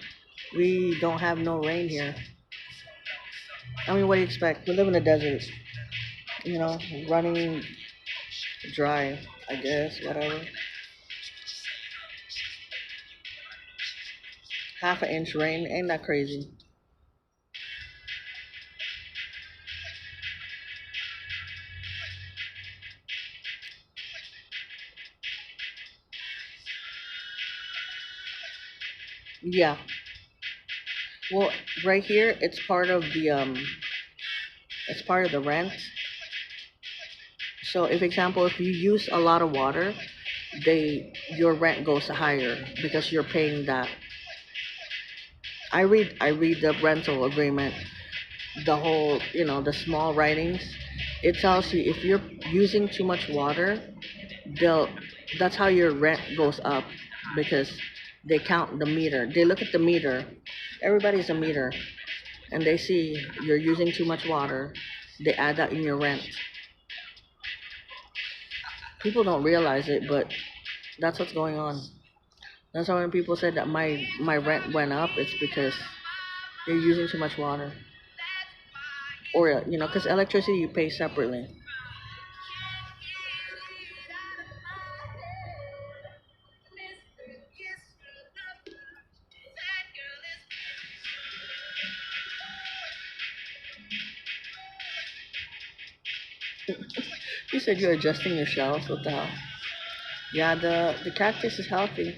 We don't have no rain here. I mean, what do you expect? We live in the desert. You know, running dry, I guess, whatever. Half an inch rain, ain't that crazy? Yeah. Well, right here, it's part of the rent. So, if example, if you use a lot of water, your rent goes higher because you're paying that. I read the rental agreement, the whole, you know, the small writings. It tells you if you're using too much water, they'll that's how your rent goes up because they count the meter. They look at the meter. Everybody's a meter, and they see you're using too much water. They add that in your rent. People don't realize it, but that's what's going on. That's why when people said that my rent went up, it's because you're using too much water. or because electricity you pay separately. You said you're adjusting your shelves. What the hell? Yeah, the cactus is healthy.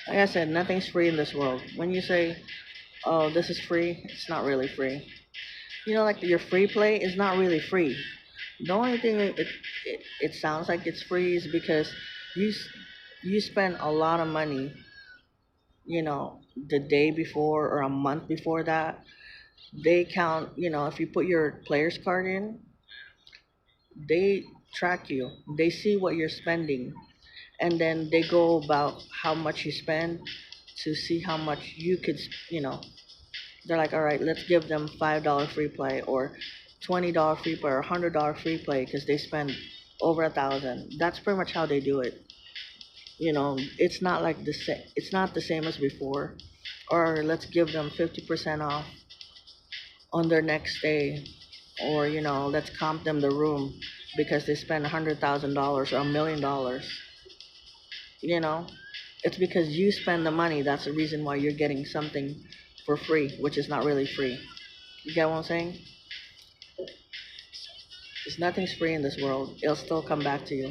Like I said, nothing's free in this world. When you say, "Oh, this is free," it's not really free. Like your free play is not really free. The only thing it sounds like it's free is because you s- you spend a lot of money, the day before or a month before that. They count, if you put your player's card in, they track you. They see what you're spending, and then they go about how much you spend to see how much you could, they're like, all right, let's give them $5 free play or $20 free play or $100 free play because they spend over 1,000. That's pretty much how they do it. It's not like it's not the same as before. Or let's give them 50% off on their next stay, or let's comp them the room because they spend $100,000 or $1 million. You know, it's because you spend the money. That's the reason why you're getting something for free, which is not really free. You get what I'm saying? There's nothing's free in this world. It'll still come back to you.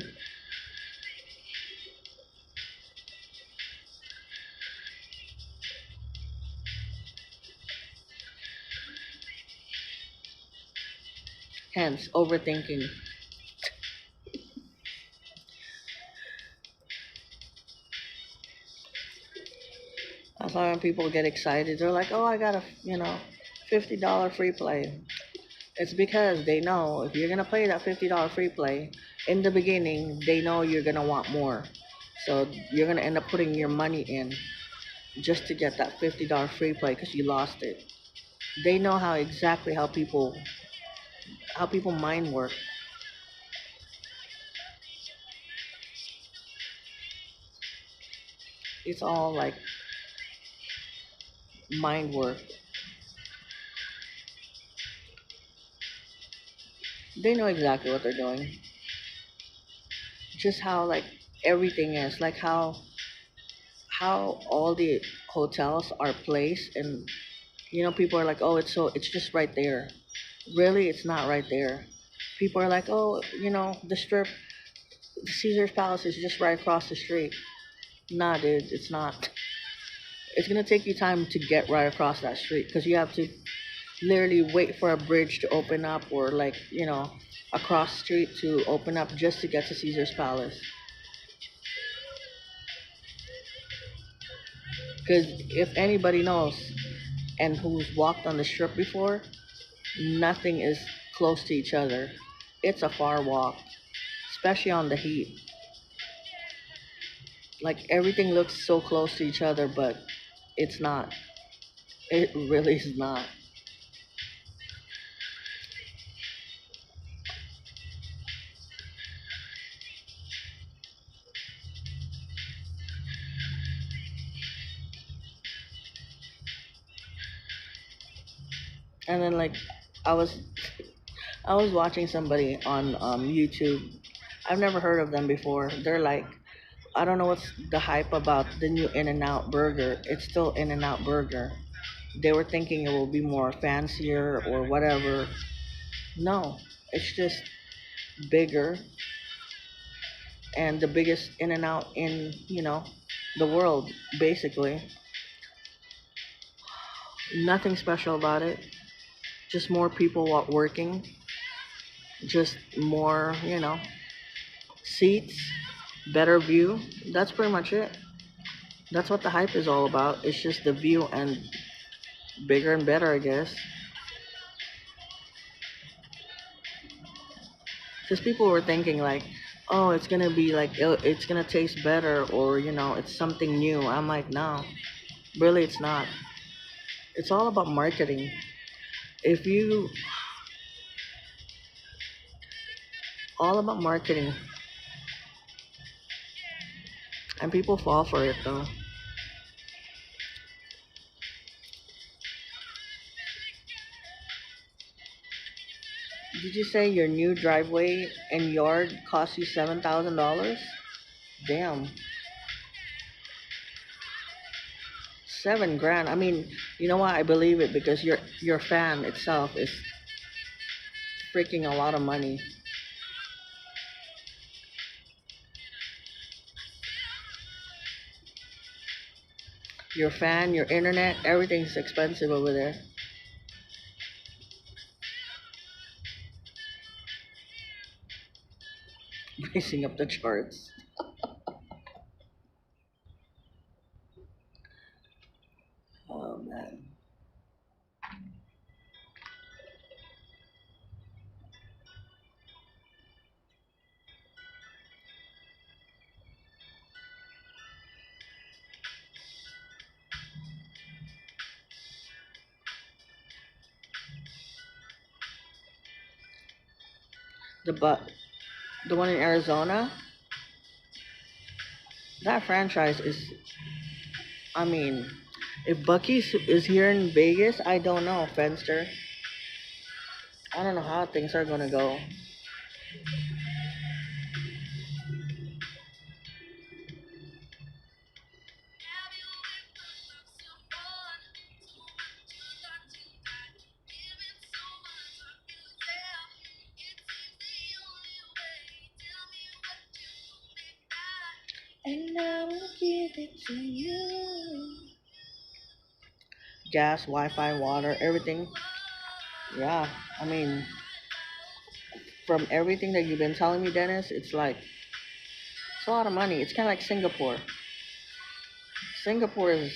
Hence, overthinking. That's why when people get excited, they're like, "Oh, I got a $50 free play." It's because they know if you're gonna play that $50 free play in the beginning, they know you're gonna want more. So you're gonna end up putting your money in just to get that $50 free play because you lost it. They know how exactly how people mind work. It's all like mind work. They know exactly what they're doing. Just how like everything is, like how all the hotels are placed, and people are like, "Oh, it's just right there." Really, it's not right there. People are like, "Oh, the strip, the Caesar's Palace is just right across the street." Nah, dude, it's not. It's gonna take you time to get right across that street because you have to literally wait for a bridge to open up, or like a cross street to open up just to get to Caesar's Palace. Because if anybody knows and who's walked on the strip before, nothing is close to each other. It's a far walk, especially on the heat. Like everything looks so close to each other, but it's not. It really is not. And then like I was I was watching somebody on YouTube. I've never heard of them before. They're like, I don't know what's the hype about the new In and Out burger. It's still In and Out burger. They were thinking it will be more fancier or whatever. No, it's just bigger and the biggest In and Out in, the world, basically. Nothing special about it. Just more people working. Just more, seats, better view. That's pretty much it. That's what the hype is all about. It's just the view and bigger and better, I guess. Because people were thinking like, oh, it's gonna be like it's gonna taste better, or it's something new. I'm like, no, really, it's not. It's all about marketing. If you all about marketing, and people fall for it though. Did you say your new driveway and yard cost you $7,000? Damn, 7 grand. I mean, you know what? I believe it because your fan itself is freaking a lot of money. Your fan, your internet, everything's expensive over there. Racing up the charts. Oh man. But the one in Arizona, that franchise is. I mean, if Bucky's is here in Vegas, I don't know, Fenster. I don't know how things are gonna go. And I will give it to you. Gas, Wi-Fi, water, everything. Yeah, I mean, from everything that you've been telling me, Dennis, it's like it's a lot of money. It's kind of like Singapore. Singapore is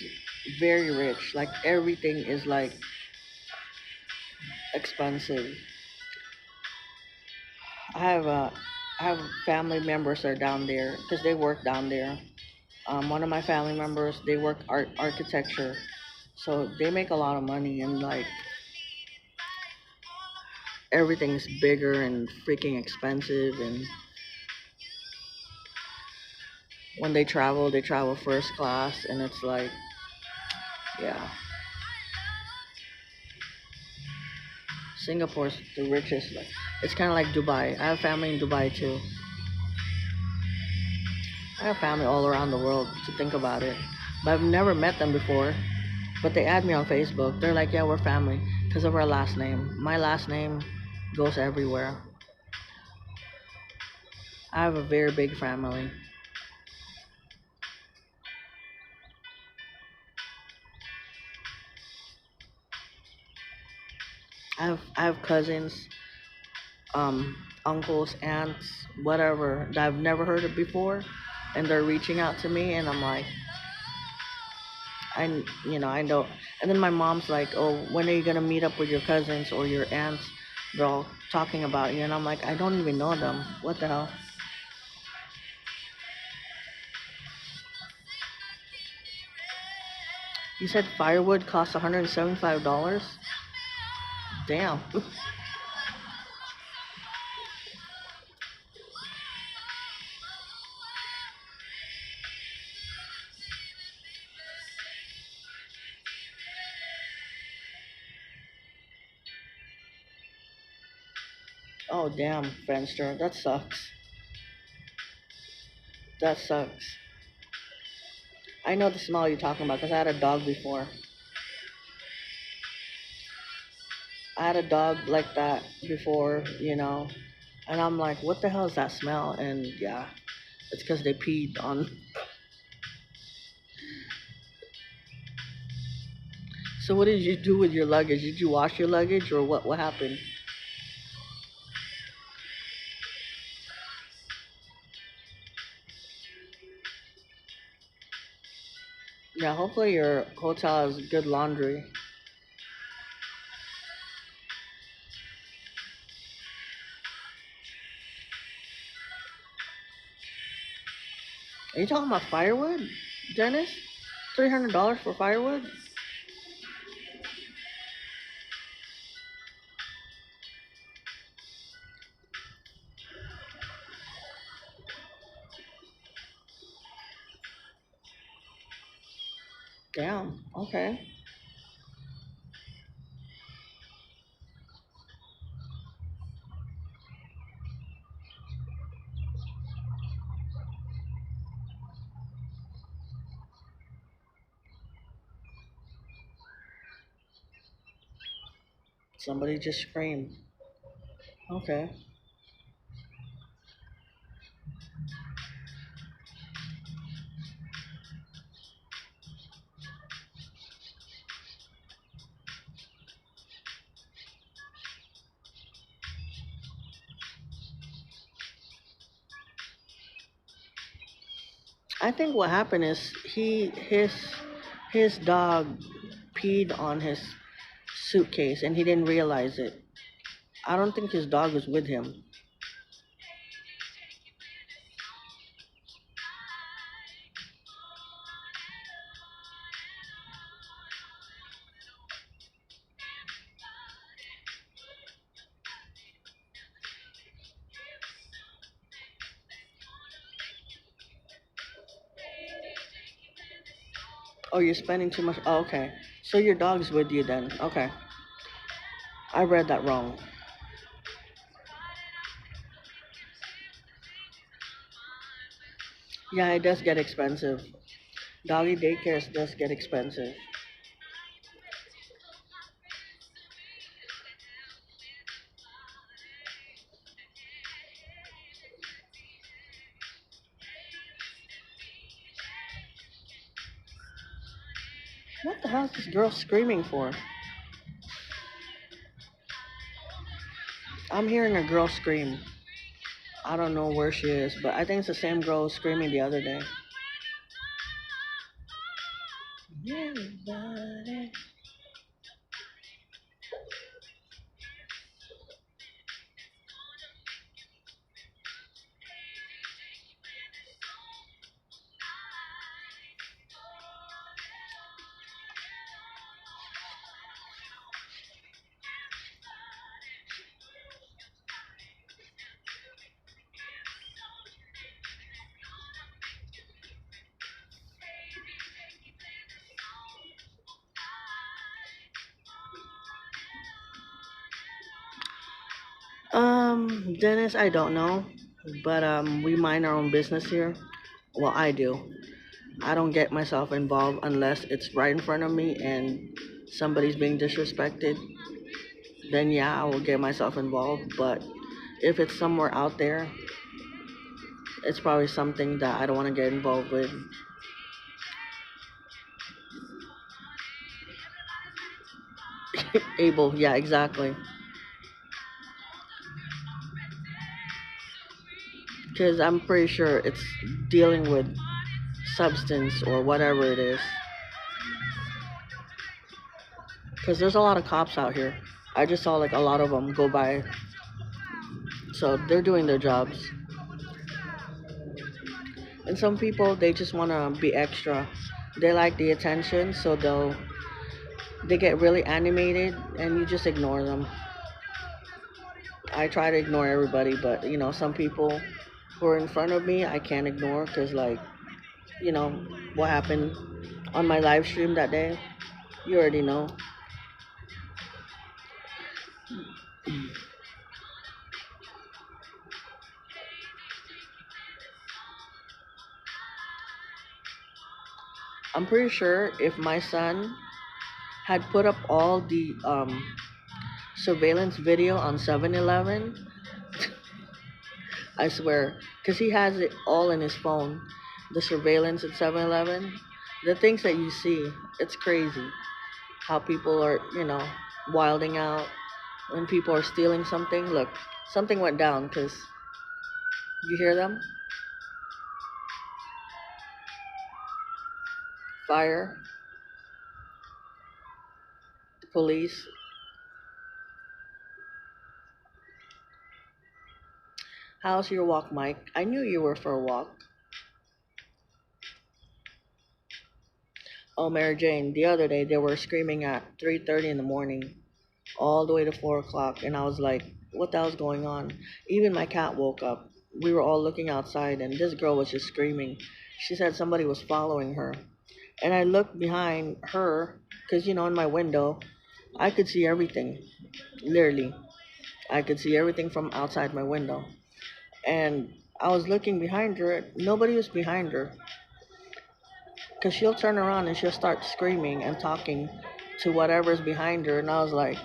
very rich. Like everything is like expensive. I have I have family members that are down there because they work down there. One of my family members they work architecture, so they make a lot of money and like everything's bigger and freaking expensive. And when they travel first class, and it's like, yeah, Singapore's the richest. Like, it's kind of like Dubai. I have family in Dubai too. I have family all around the world to think about it, but I've never met them before. But they add me on Facebook. They're like, yeah, we're family because of our last name. My last name goes everywhere. I have a very big family. I have cousins, uncles, aunts, whatever that I've never heard of before, and they're reaching out to me, and I'm like, I know. And then my mom's like, oh, when are you gonna meet up with your cousins or your aunts? They're all talking about you, and I'm like, I don't even know them. What the hell? You said firewood costs $175? Damn. Oh, damn, Friendster. That sucks. That sucks. I know the smell you're talking about because I had a dog before. I had a dog like that before, and I'm like, what the hell is that smell? And yeah, it's because they peed on. So what did you do with your luggage? Did you wash your luggage or what? What happened? Yeah, hopefully your hotel has good laundry. Are you talking about firewood, Dennis? $300 for firewood? Damn. Okay. Somebody just screamed. Okay. I think what happened is his dog peed on his suitcase and he didn't realize it. I don't think his dog was with him. Oh, you're spending too much. Oh, okay. So your dog's with you then. Okay. I read that wrong. Yeah, it does get expensive. Doggy daycares does get expensive. What the hell is this girl screaming for? I'm hearing a girl scream. I don't know where she is, but I think it's the same girl who was screaming the other day. Everybody. Dennis, I don't know, but we mind our own business here. Well, I do. I don't get myself involved unless it's right in front of me and somebody's being disrespected. Then yeah, I will get myself involved. But if it's somewhere out there, it's probably something that I don't want to get involved with. Able, yeah, exactly. Because I'm pretty sure it's dealing with substance or whatever it is. Because there's a lot of cops out here. I just saw like a lot of them go by. So they're doing their jobs. And some people, they just want to be extra. They like the attention, so they get really animated and you just ignore them. I try to ignore everybody, but some people who are in front of me, I can't ignore because, like, you know, what happened on my live stream that day. You already know. I'm pretty sure if my son had put up all the surveillance video on 7-Eleven, I swear, because he has it all in his phone, the surveillance at 7-Eleven, the things that you see, it's crazy. How people are, wilding out when people are stealing something. Look, something went down because you hear them? Fire, the police. How's your walk, Mike? I knew you were for a walk. Oh, Mary Jane, the other day they were screaming at 3:30 in the morning, all the way to 4 o'clock, and I was like, "What the hell's going on?" Even my cat woke up. We were all looking outside, and this girl was just screaming. She said somebody was following her. And I looked behind her because, in my window, I could see everything. Literally, I could see everything from outside my window. And I was looking behind her. Nobody was behind her because she'll turn around and she'll start screaming and talking to whatever's behind her. And I was like,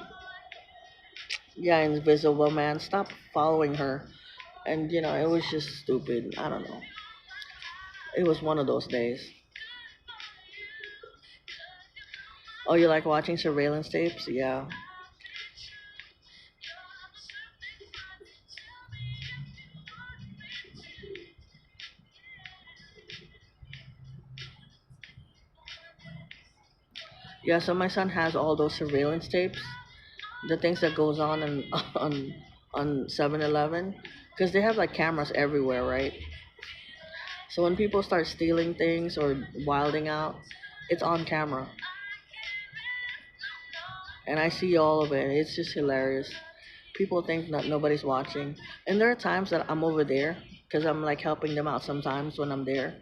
yeah, invisible man, stop following her. And, it was just stupid. I don't know. It was one of those days. Oh, you like watching surveillance tapes? Yeah. Yeah, so my son has all those surveillance tapes, the things that goes on and on 7-Eleven, because they have like cameras everywhere, right? So when people start stealing things or wilding out, it's on camera, and I see all of it. It's just hilarious. People think that nobody's watching, and there are times that I'm over there because I'm like helping them out sometimes when I'm there,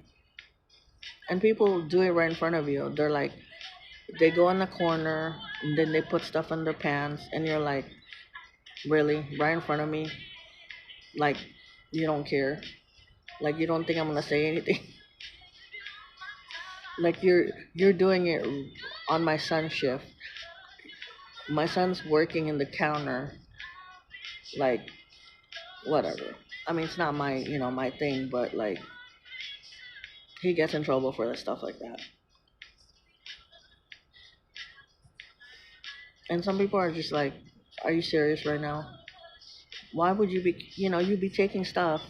and people do it right in front of you. They're like, they go in the corner and then they put stuff in their pants, and you're like, really, right in front of me? Like, you don't care? Like, you don't think I'm gonna say anything? Like, you're doing it on my son's shift. My son's working in the counter. Like, whatever. I mean, it's not my my thing, but like, he gets in trouble for the stuff like that. And some people are just like, are you serious right now? Why would you be, you be taking stuff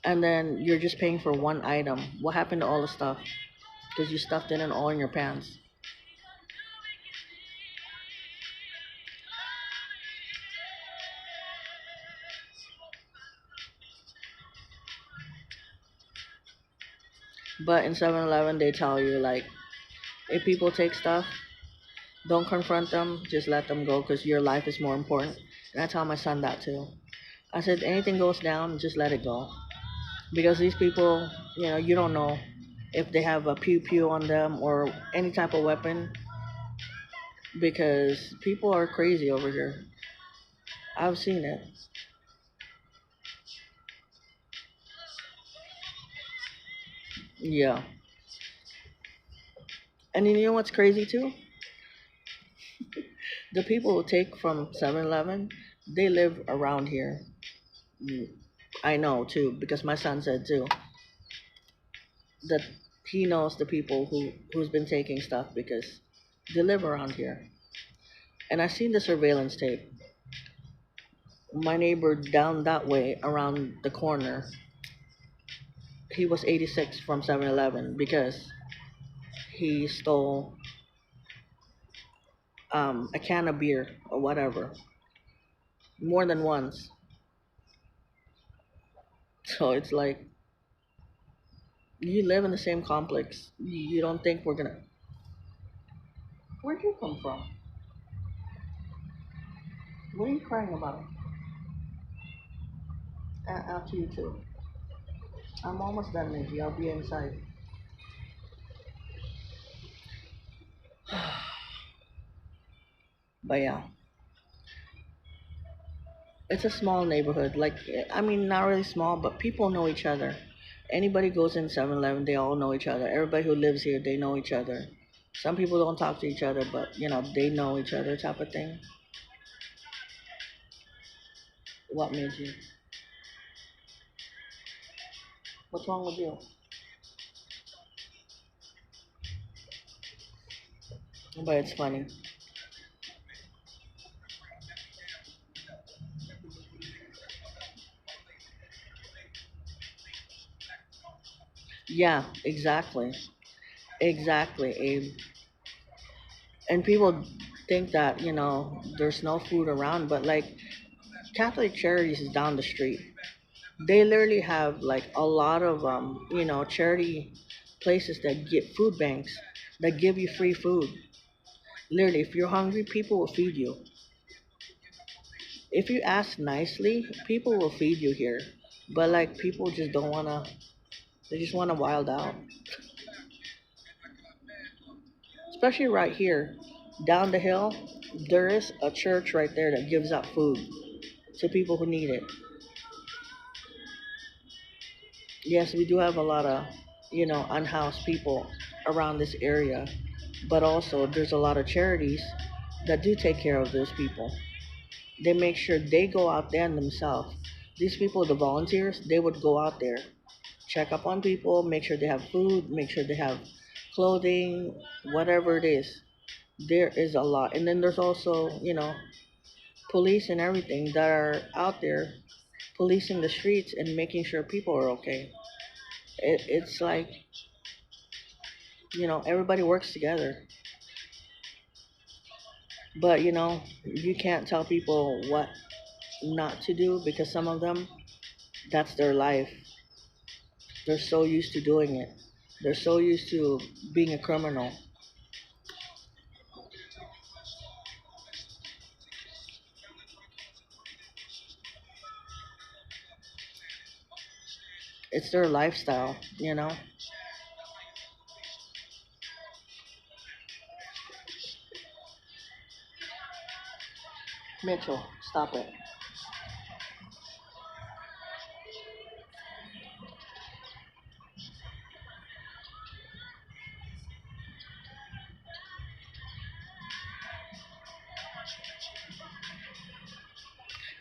and then you're just paying for one item? What happened to all the stuff? Because you stuffed it in all in your pants. But in 7-Eleven, they tell you, like, if people take stuff, don't confront them, just let them go because your life is more important. And I tell my son that too. I said, anything goes down, just let it go. Because these people, you don't know if they have a pew pew on them or any type of weapon because people are crazy over here. I've seen it. Yeah. And you know what's crazy too? The people who take from 7-Eleven, they live around here. Mm, I know too because my son said too that he knows the people who's been taking stuff because they live around here. And I seen the surveillance tape. My neighbor down that way around the corner, he was 86 from 7-Eleven because he stole a can of beer or whatever more than once. So it's like you live in the same complex. You don't think we're gonna. Where'd you come from? What are you crying about? After you too. I'm almost done, Nikki. I'll be inside. But yeah, it's a small neighborhood. Like, I mean, not really small, but people know each other. Anybody goes in 7-Eleven, they all know each other. Everybody who lives here, they know each other. Some people don't talk to each other, but they know each other type of thing. What made you? What's wrong with you? But it's funny. Yeah, exactly. Exactly, Abe. And people think that, there's no food around, but like Catholic Charities is down the street. They literally have like a lot of charity places that get food banks that give you free food. Literally, if you're hungry, people will feed you. If you ask nicely, people will feed you here. But like people just don't wanna they just wanna wild out. especially right here, down the hill, there is a church right there that gives out food to people who need it. Yes, we do have a lot of, unhoused people around this area, but also there's a lot of charities that do take care of those people. They make sure they go out there themselves. These people, the volunteers, they would go out there, check up on people, make sure they have food, make sure they have clothing, whatever it is. There is a lot. And then there's also, police and everything that are out there policing the streets and making sure people are okay. It's like, everybody works together. But, you can't tell people what not to do because some of them, that's their life. They're so used to doing it. They're so used to being a criminal. It's their lifestyle. Mitchell, stop it.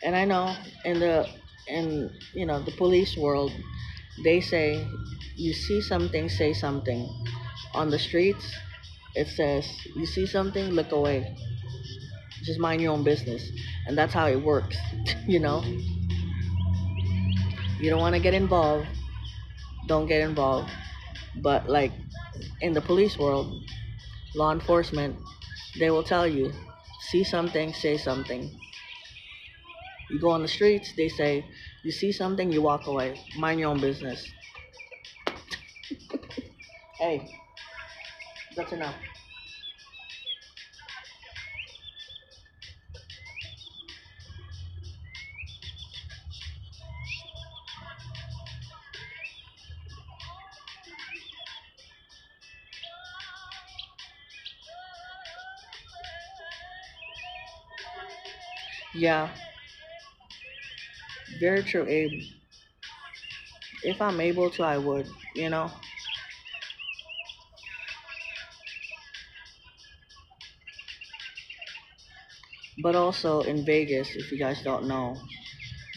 And I know in the police world, they say you see something, say something. On the streets, it says you see something, look away. Just mind your own business. And that's how it works. you know? You don't want to get involved, don't get involved. But like in the police world, law enforcement, they will tell you, see something, say something. You go on the streets, they say, you see something, you walk away. Mind your own business. Hey, that's enough. Yeah, very true, Abe. If I'm able to, I would, you know? But also in Vegas, if you guys don't know,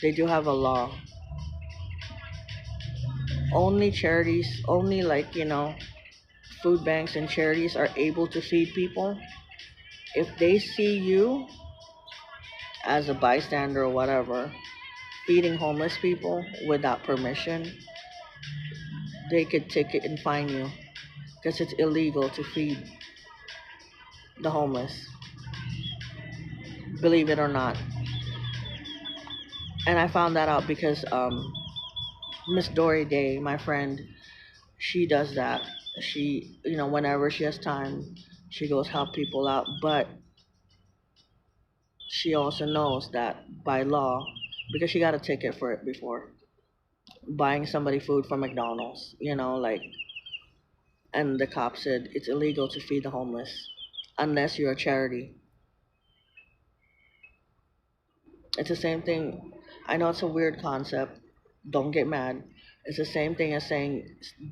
they do have a law. Only charities, only like, food banks and charities are able to feed people. If they see you as a bystander or whatever, feeding homeless people without permission, they could ticket and fine you because it's illegal to feed the homeless, believe it or not. And I found that out because Miss Dory Day, my friend, she does that. She, whenever she has time, she goes help people out. But she also knows that by law, because she got a ticket for it before, buying somebody food from McDonald's, like, and the cop said it's illegal to feed the homeless unless you're a charity. It's the same thing. I know it's a weird concept. Don't get mad. It's the same thing as saying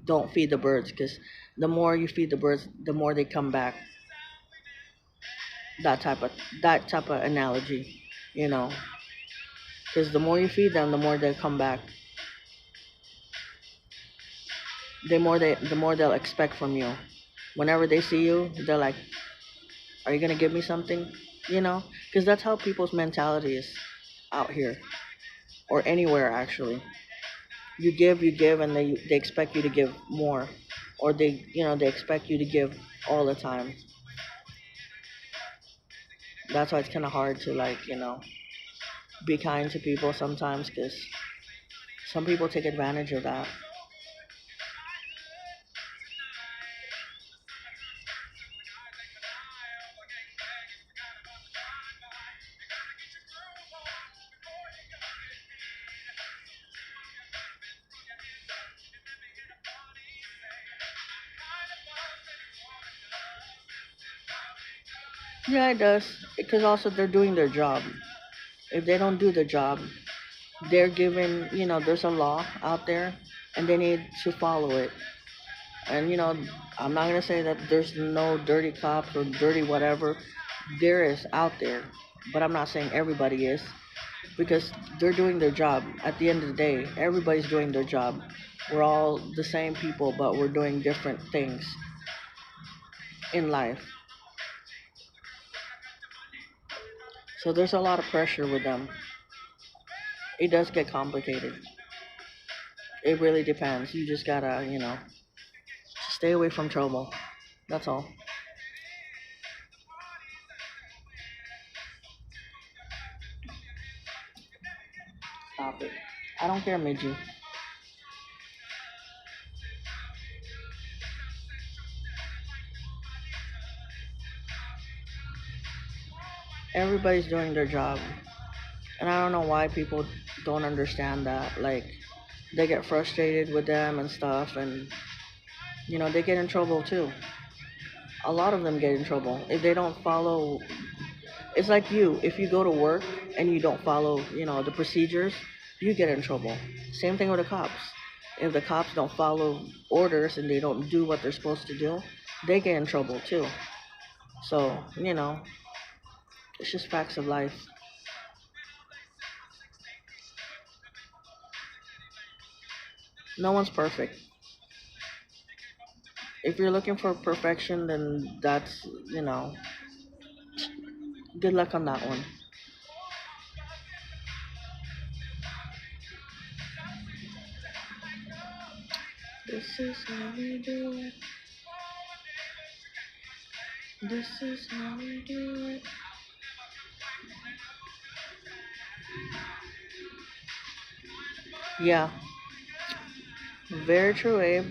don't feed the birds because the more you feed the birds, the more they come back. That type of that type of analogy, you know. Because the more you feed them, the more they come back. The more they'll expect from you. Whenever they see you, they're like, "Are you gonna give me something?" Because that's how people's mentality is out here or anywhere actually. You give, and they expect you to give more, or they expect you to give all the time. That's why it's kind of hard to like be kind to people sometimes because some people take advantage of that. Yeah, it does. Because also they're doing their job. If they don't do the job, they're given, there's a law out there and they need to follow it. And, I'm not going to say that there's no dirty cops or dirty whatever. There is out there. But I'm not saying everybody is because they're doing their job. At the end of the day, everybody's doing their job. We're all the same people, but we're doing different things in life. So there's a lot of pressure with them. It does get complicated. It really depends. You just gotta, stay away from trouble. That's all. Stop it. I don't care, Midgie. Everybody's doing their job. And I don't know why people don't understand that. Like, they get frustrated with them and stuff, and, they get in trouble too. A lot of them get in trouble if they don't follow. It's like you, if you go to work and you don't follow, the procedures, you get in trouble. Same thing with the cops. If the cops don't follow orders and they don't do what they're supposed to do, they get in trouble too. So, it's just facts of life. No one's perfect. If you're looking for perfection, then that's, good luck on that one. This is how we do it. This is how we do it. Yeah, very true, Abe.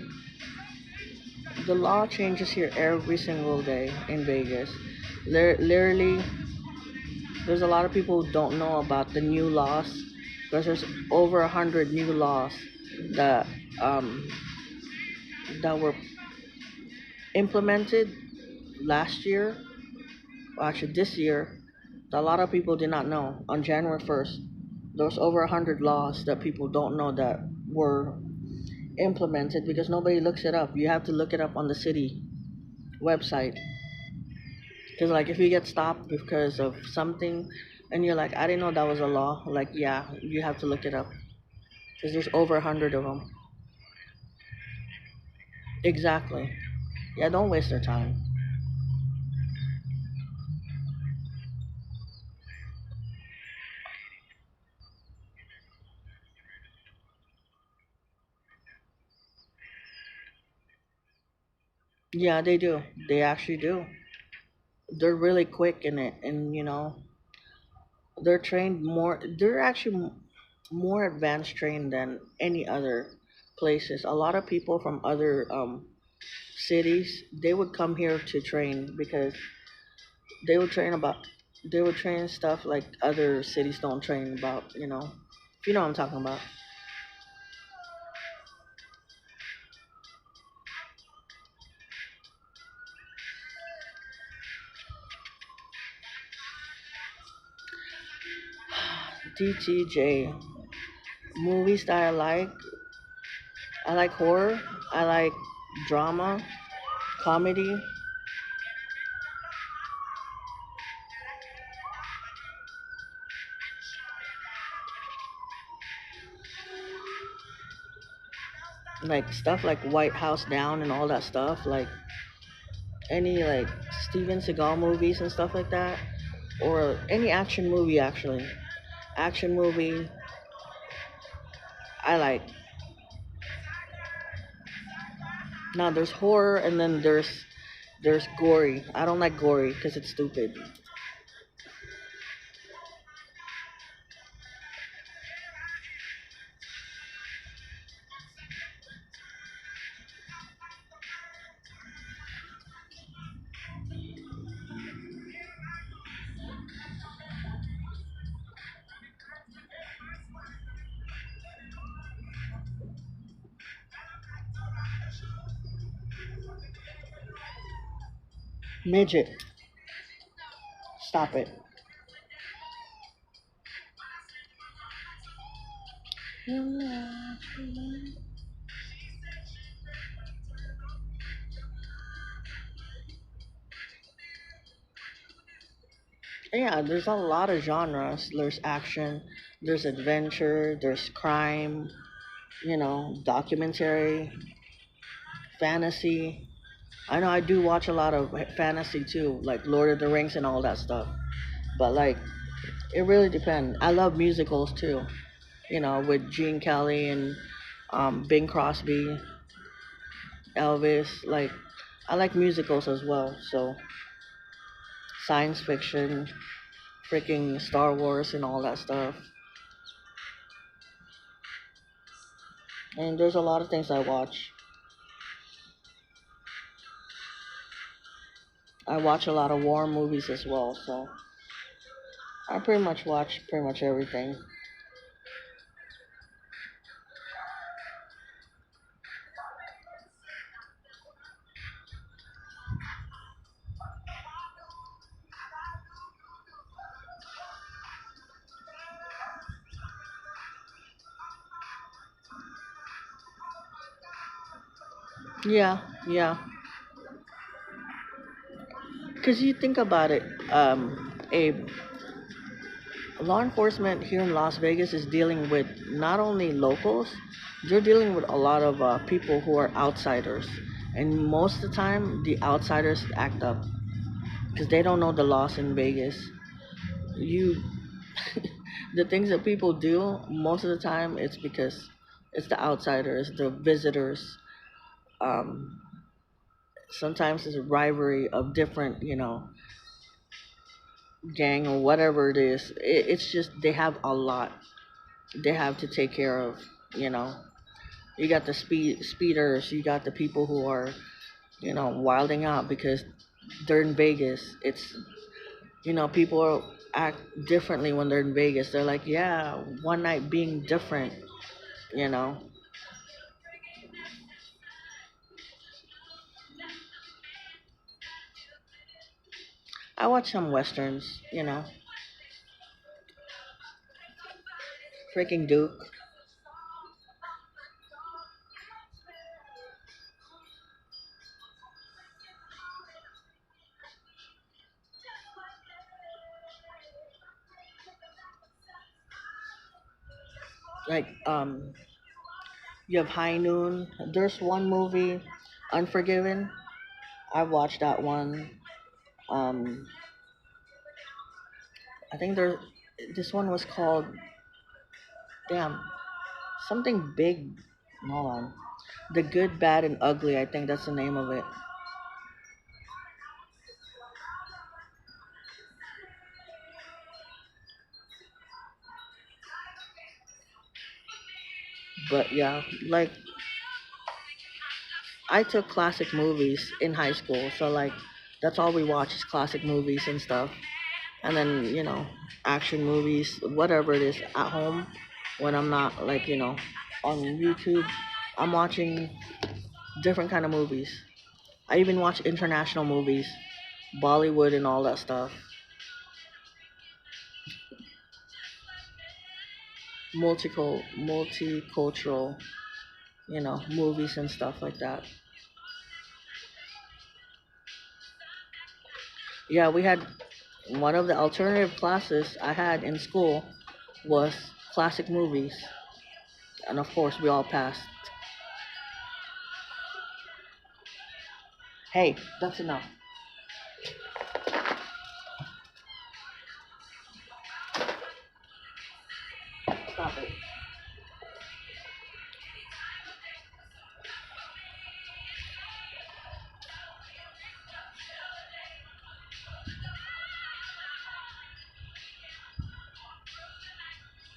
The law changes here every single day in Vegas. Literally, there's a lot of people who don't know about the new laws because there's over 100 new laws that um, that were implemented last year, or actually this year, that a lot of people did not know. On January 1st, there was over 100 laws that people don't know that were implemented because nobody looks it up. You have to look it up on the city website. Because, like, if you get stopped because of something and you're like, I didn't know that was a law, like, yeah, you have to look it up. Because there's over 100 of them. Exactly. Yeah, don't waste their time. Yeah, they do. They actually do. They're really quick in it. And, they're trained more. They're actually more advanced trained than any other places. A lot of people from other cities, they would come here to train because they would train about they would train stuff like other cities don't train about, if you know what I'm talking about. DTJ movies that I like horror, I like drama, comedy, like stuff like White House Down and all that stuff, like any like Steven Seagal movies and stuff like that, or any action movie actually. Action movie I like. Now there's horror and then there's gory. I don't like gory because it's stupid. Midget. Stop it. Yeah, there's a lot of genres. There's action, there's adventure, there's crime, documentary, fantasy. I know I do watch a lot of fantasy too, like Lord of the Rings and all that stuff. But like, it really depends. I love musicals too, with Gene Kelly and Bing Crosby, Elvis. Like, I like musicals as well. So, science fiction, freaking Star Wars and all that stuff. And there's a lot of things I watch. I watch a lot of war movies as well, so I pretty much watch pretty much everything. Yeah, yeah. Because you think about it, Abe, law enforcement here in Las Vegas is dealing with not only locals, they're dealing with a lot of people who are outsiders. And most of the time, the outsiders act up because they don't know the laws in Vegas. You, the things that people do, most of the time, it's because it's the outsiders, the visitors. Um, Sometimes it's a rivalry of different, gang or whatever it is. It's just they have a lot they have to take care of. You know, you got the speeders, you got the people who are wilding out because they're in Vegas. It's people act differently when they're in Vegas. They're like, yeah, one night being different. You know, I watch some westerns. Freaking Duke. Like you have High Noon. There's one movie, Unforgiven. I watched that one. Um, I think this one was called, damn, something big. Hold on. The Good, Bad, and Ugly. I think that's the name of it. But yeah, like I took classic movies in high school, so like that's all we watch is classic movies and stuff. And then action movies, whatever it is, at home when I'm not like on YouTube. I'm watching different kind of movies. I even watch international movies, Bollywood and all that stuff, multicultural, movies and stuff like that. Yeah, we had one of the alternative classes I had in school was classic movies, and of course we all passed. Hey, that's enough. Stop it.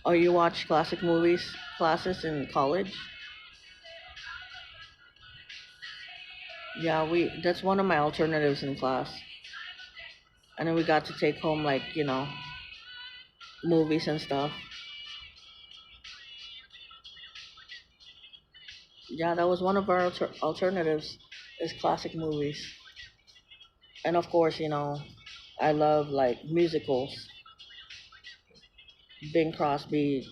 Oh, you watch classic movies classes in college? Yeah, we that's one of my alternatives in class. And then we got to take home like, movies and stuff. Yeah, that was one of our alternatives is classic movies. And of course, I love like musicals. Bing Crosby,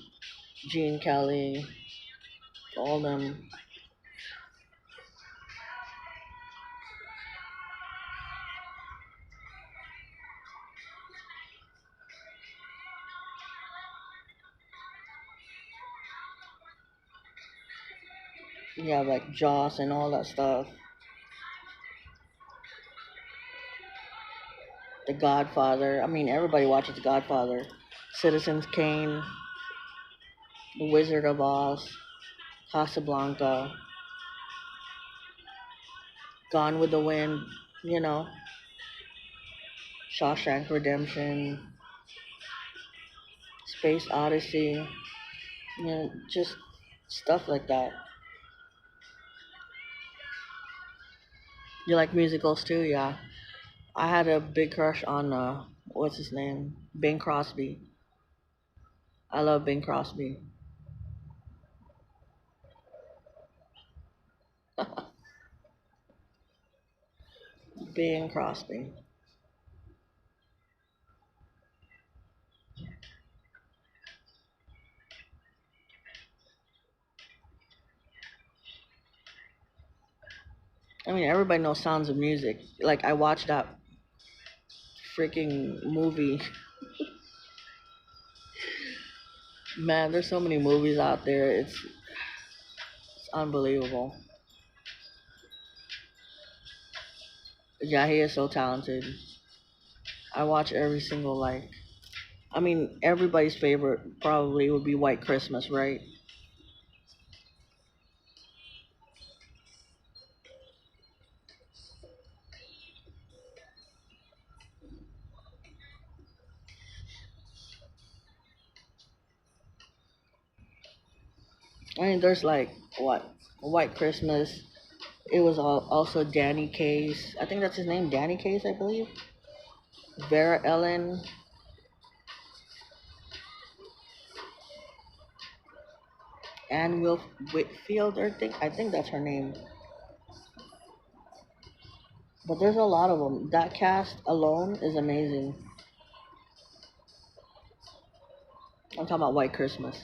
Gene Kelly, all them. You have like Joss and all that stuff. The Godfather. I mean, everybody watches The Godfather. Citizens Kane, The Wizard of Oz, Casablanca, Gone with the Wind, you know, Shawshank Redemption, Space Odyssey, just stuff like that. You like musicals too? Yeah. I had a big crush on, what's his name? Bing Crosby. I love Bing Crosby. Bing Crosby. I mean, everybody knows Sounds of Music. Like, I watched that freaking movie. Man, there's so many movies out there. It's unbelievable. Yeah, he is so talented. I watch every single like. I mean, everybody's favorite probably would be White Christmas, right? I mean, there's like what White Christmas. It was also Danny Case. I think that's his name, Danny Case, I believe. Vera Ellen, Anne Whitfield, I think that's her name. But there's a lot of them. That cast alone is amazing. I'm talking about White Christmas.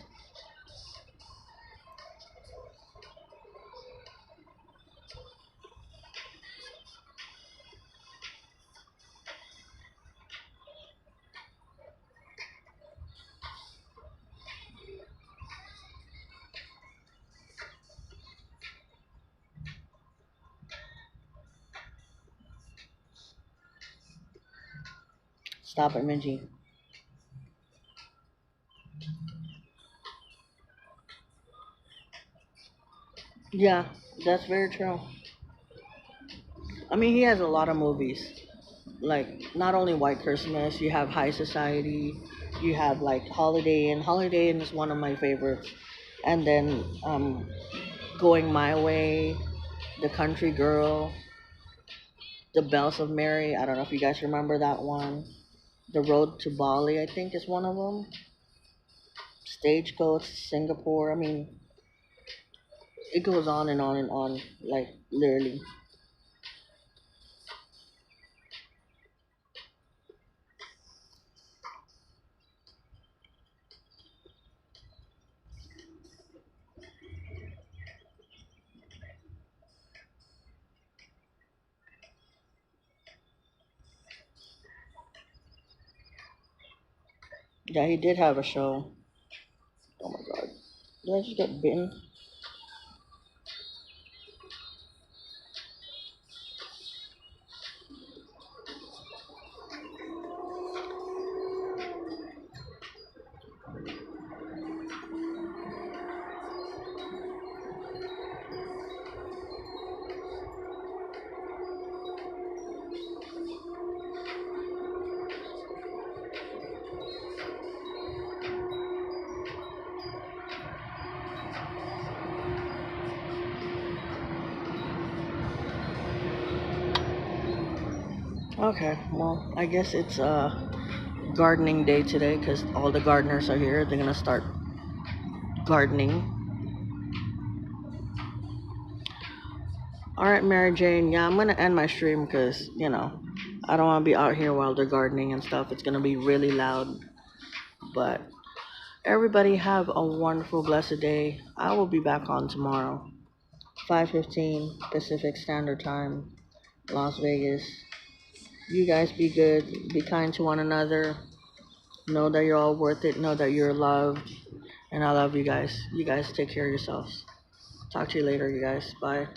Stop it, Minji. Yeah, that's very true. I mean, he has a lot of movies. Like, not only White Christmas, you have High Society, you have like Holiday Inn. Holiday Inn is one of my favorites. And then Going My Way, The Country Girl, The Bells of Mary. I don't know if you guys remember that one. The Road to Bali, I think, is one of them. Stagecoach, Singapore. I mean, it goes on and on and on, like literally. Yeah, he did have a show. Oh my god. Did I just get bitten? Okay, well, I guess it's gardening day today because all the gardeners are here. They're gonna start gardening. All right, Mary Jane. Yeah, I'm gonna end my stream because I don't want to be out here while they're gardening and stuff. It's gonna be really loud. But everybody have a wonderful, blessed day. I will be back on tomorrow, 5:15 Pacific Standard Time, Las Vegas. You guys be good. Be kind to one another. Know that you're all worth it. Know that you're loved. And I love you guys. You guys take care of yourselves. Talk to you later, you guys. Bye.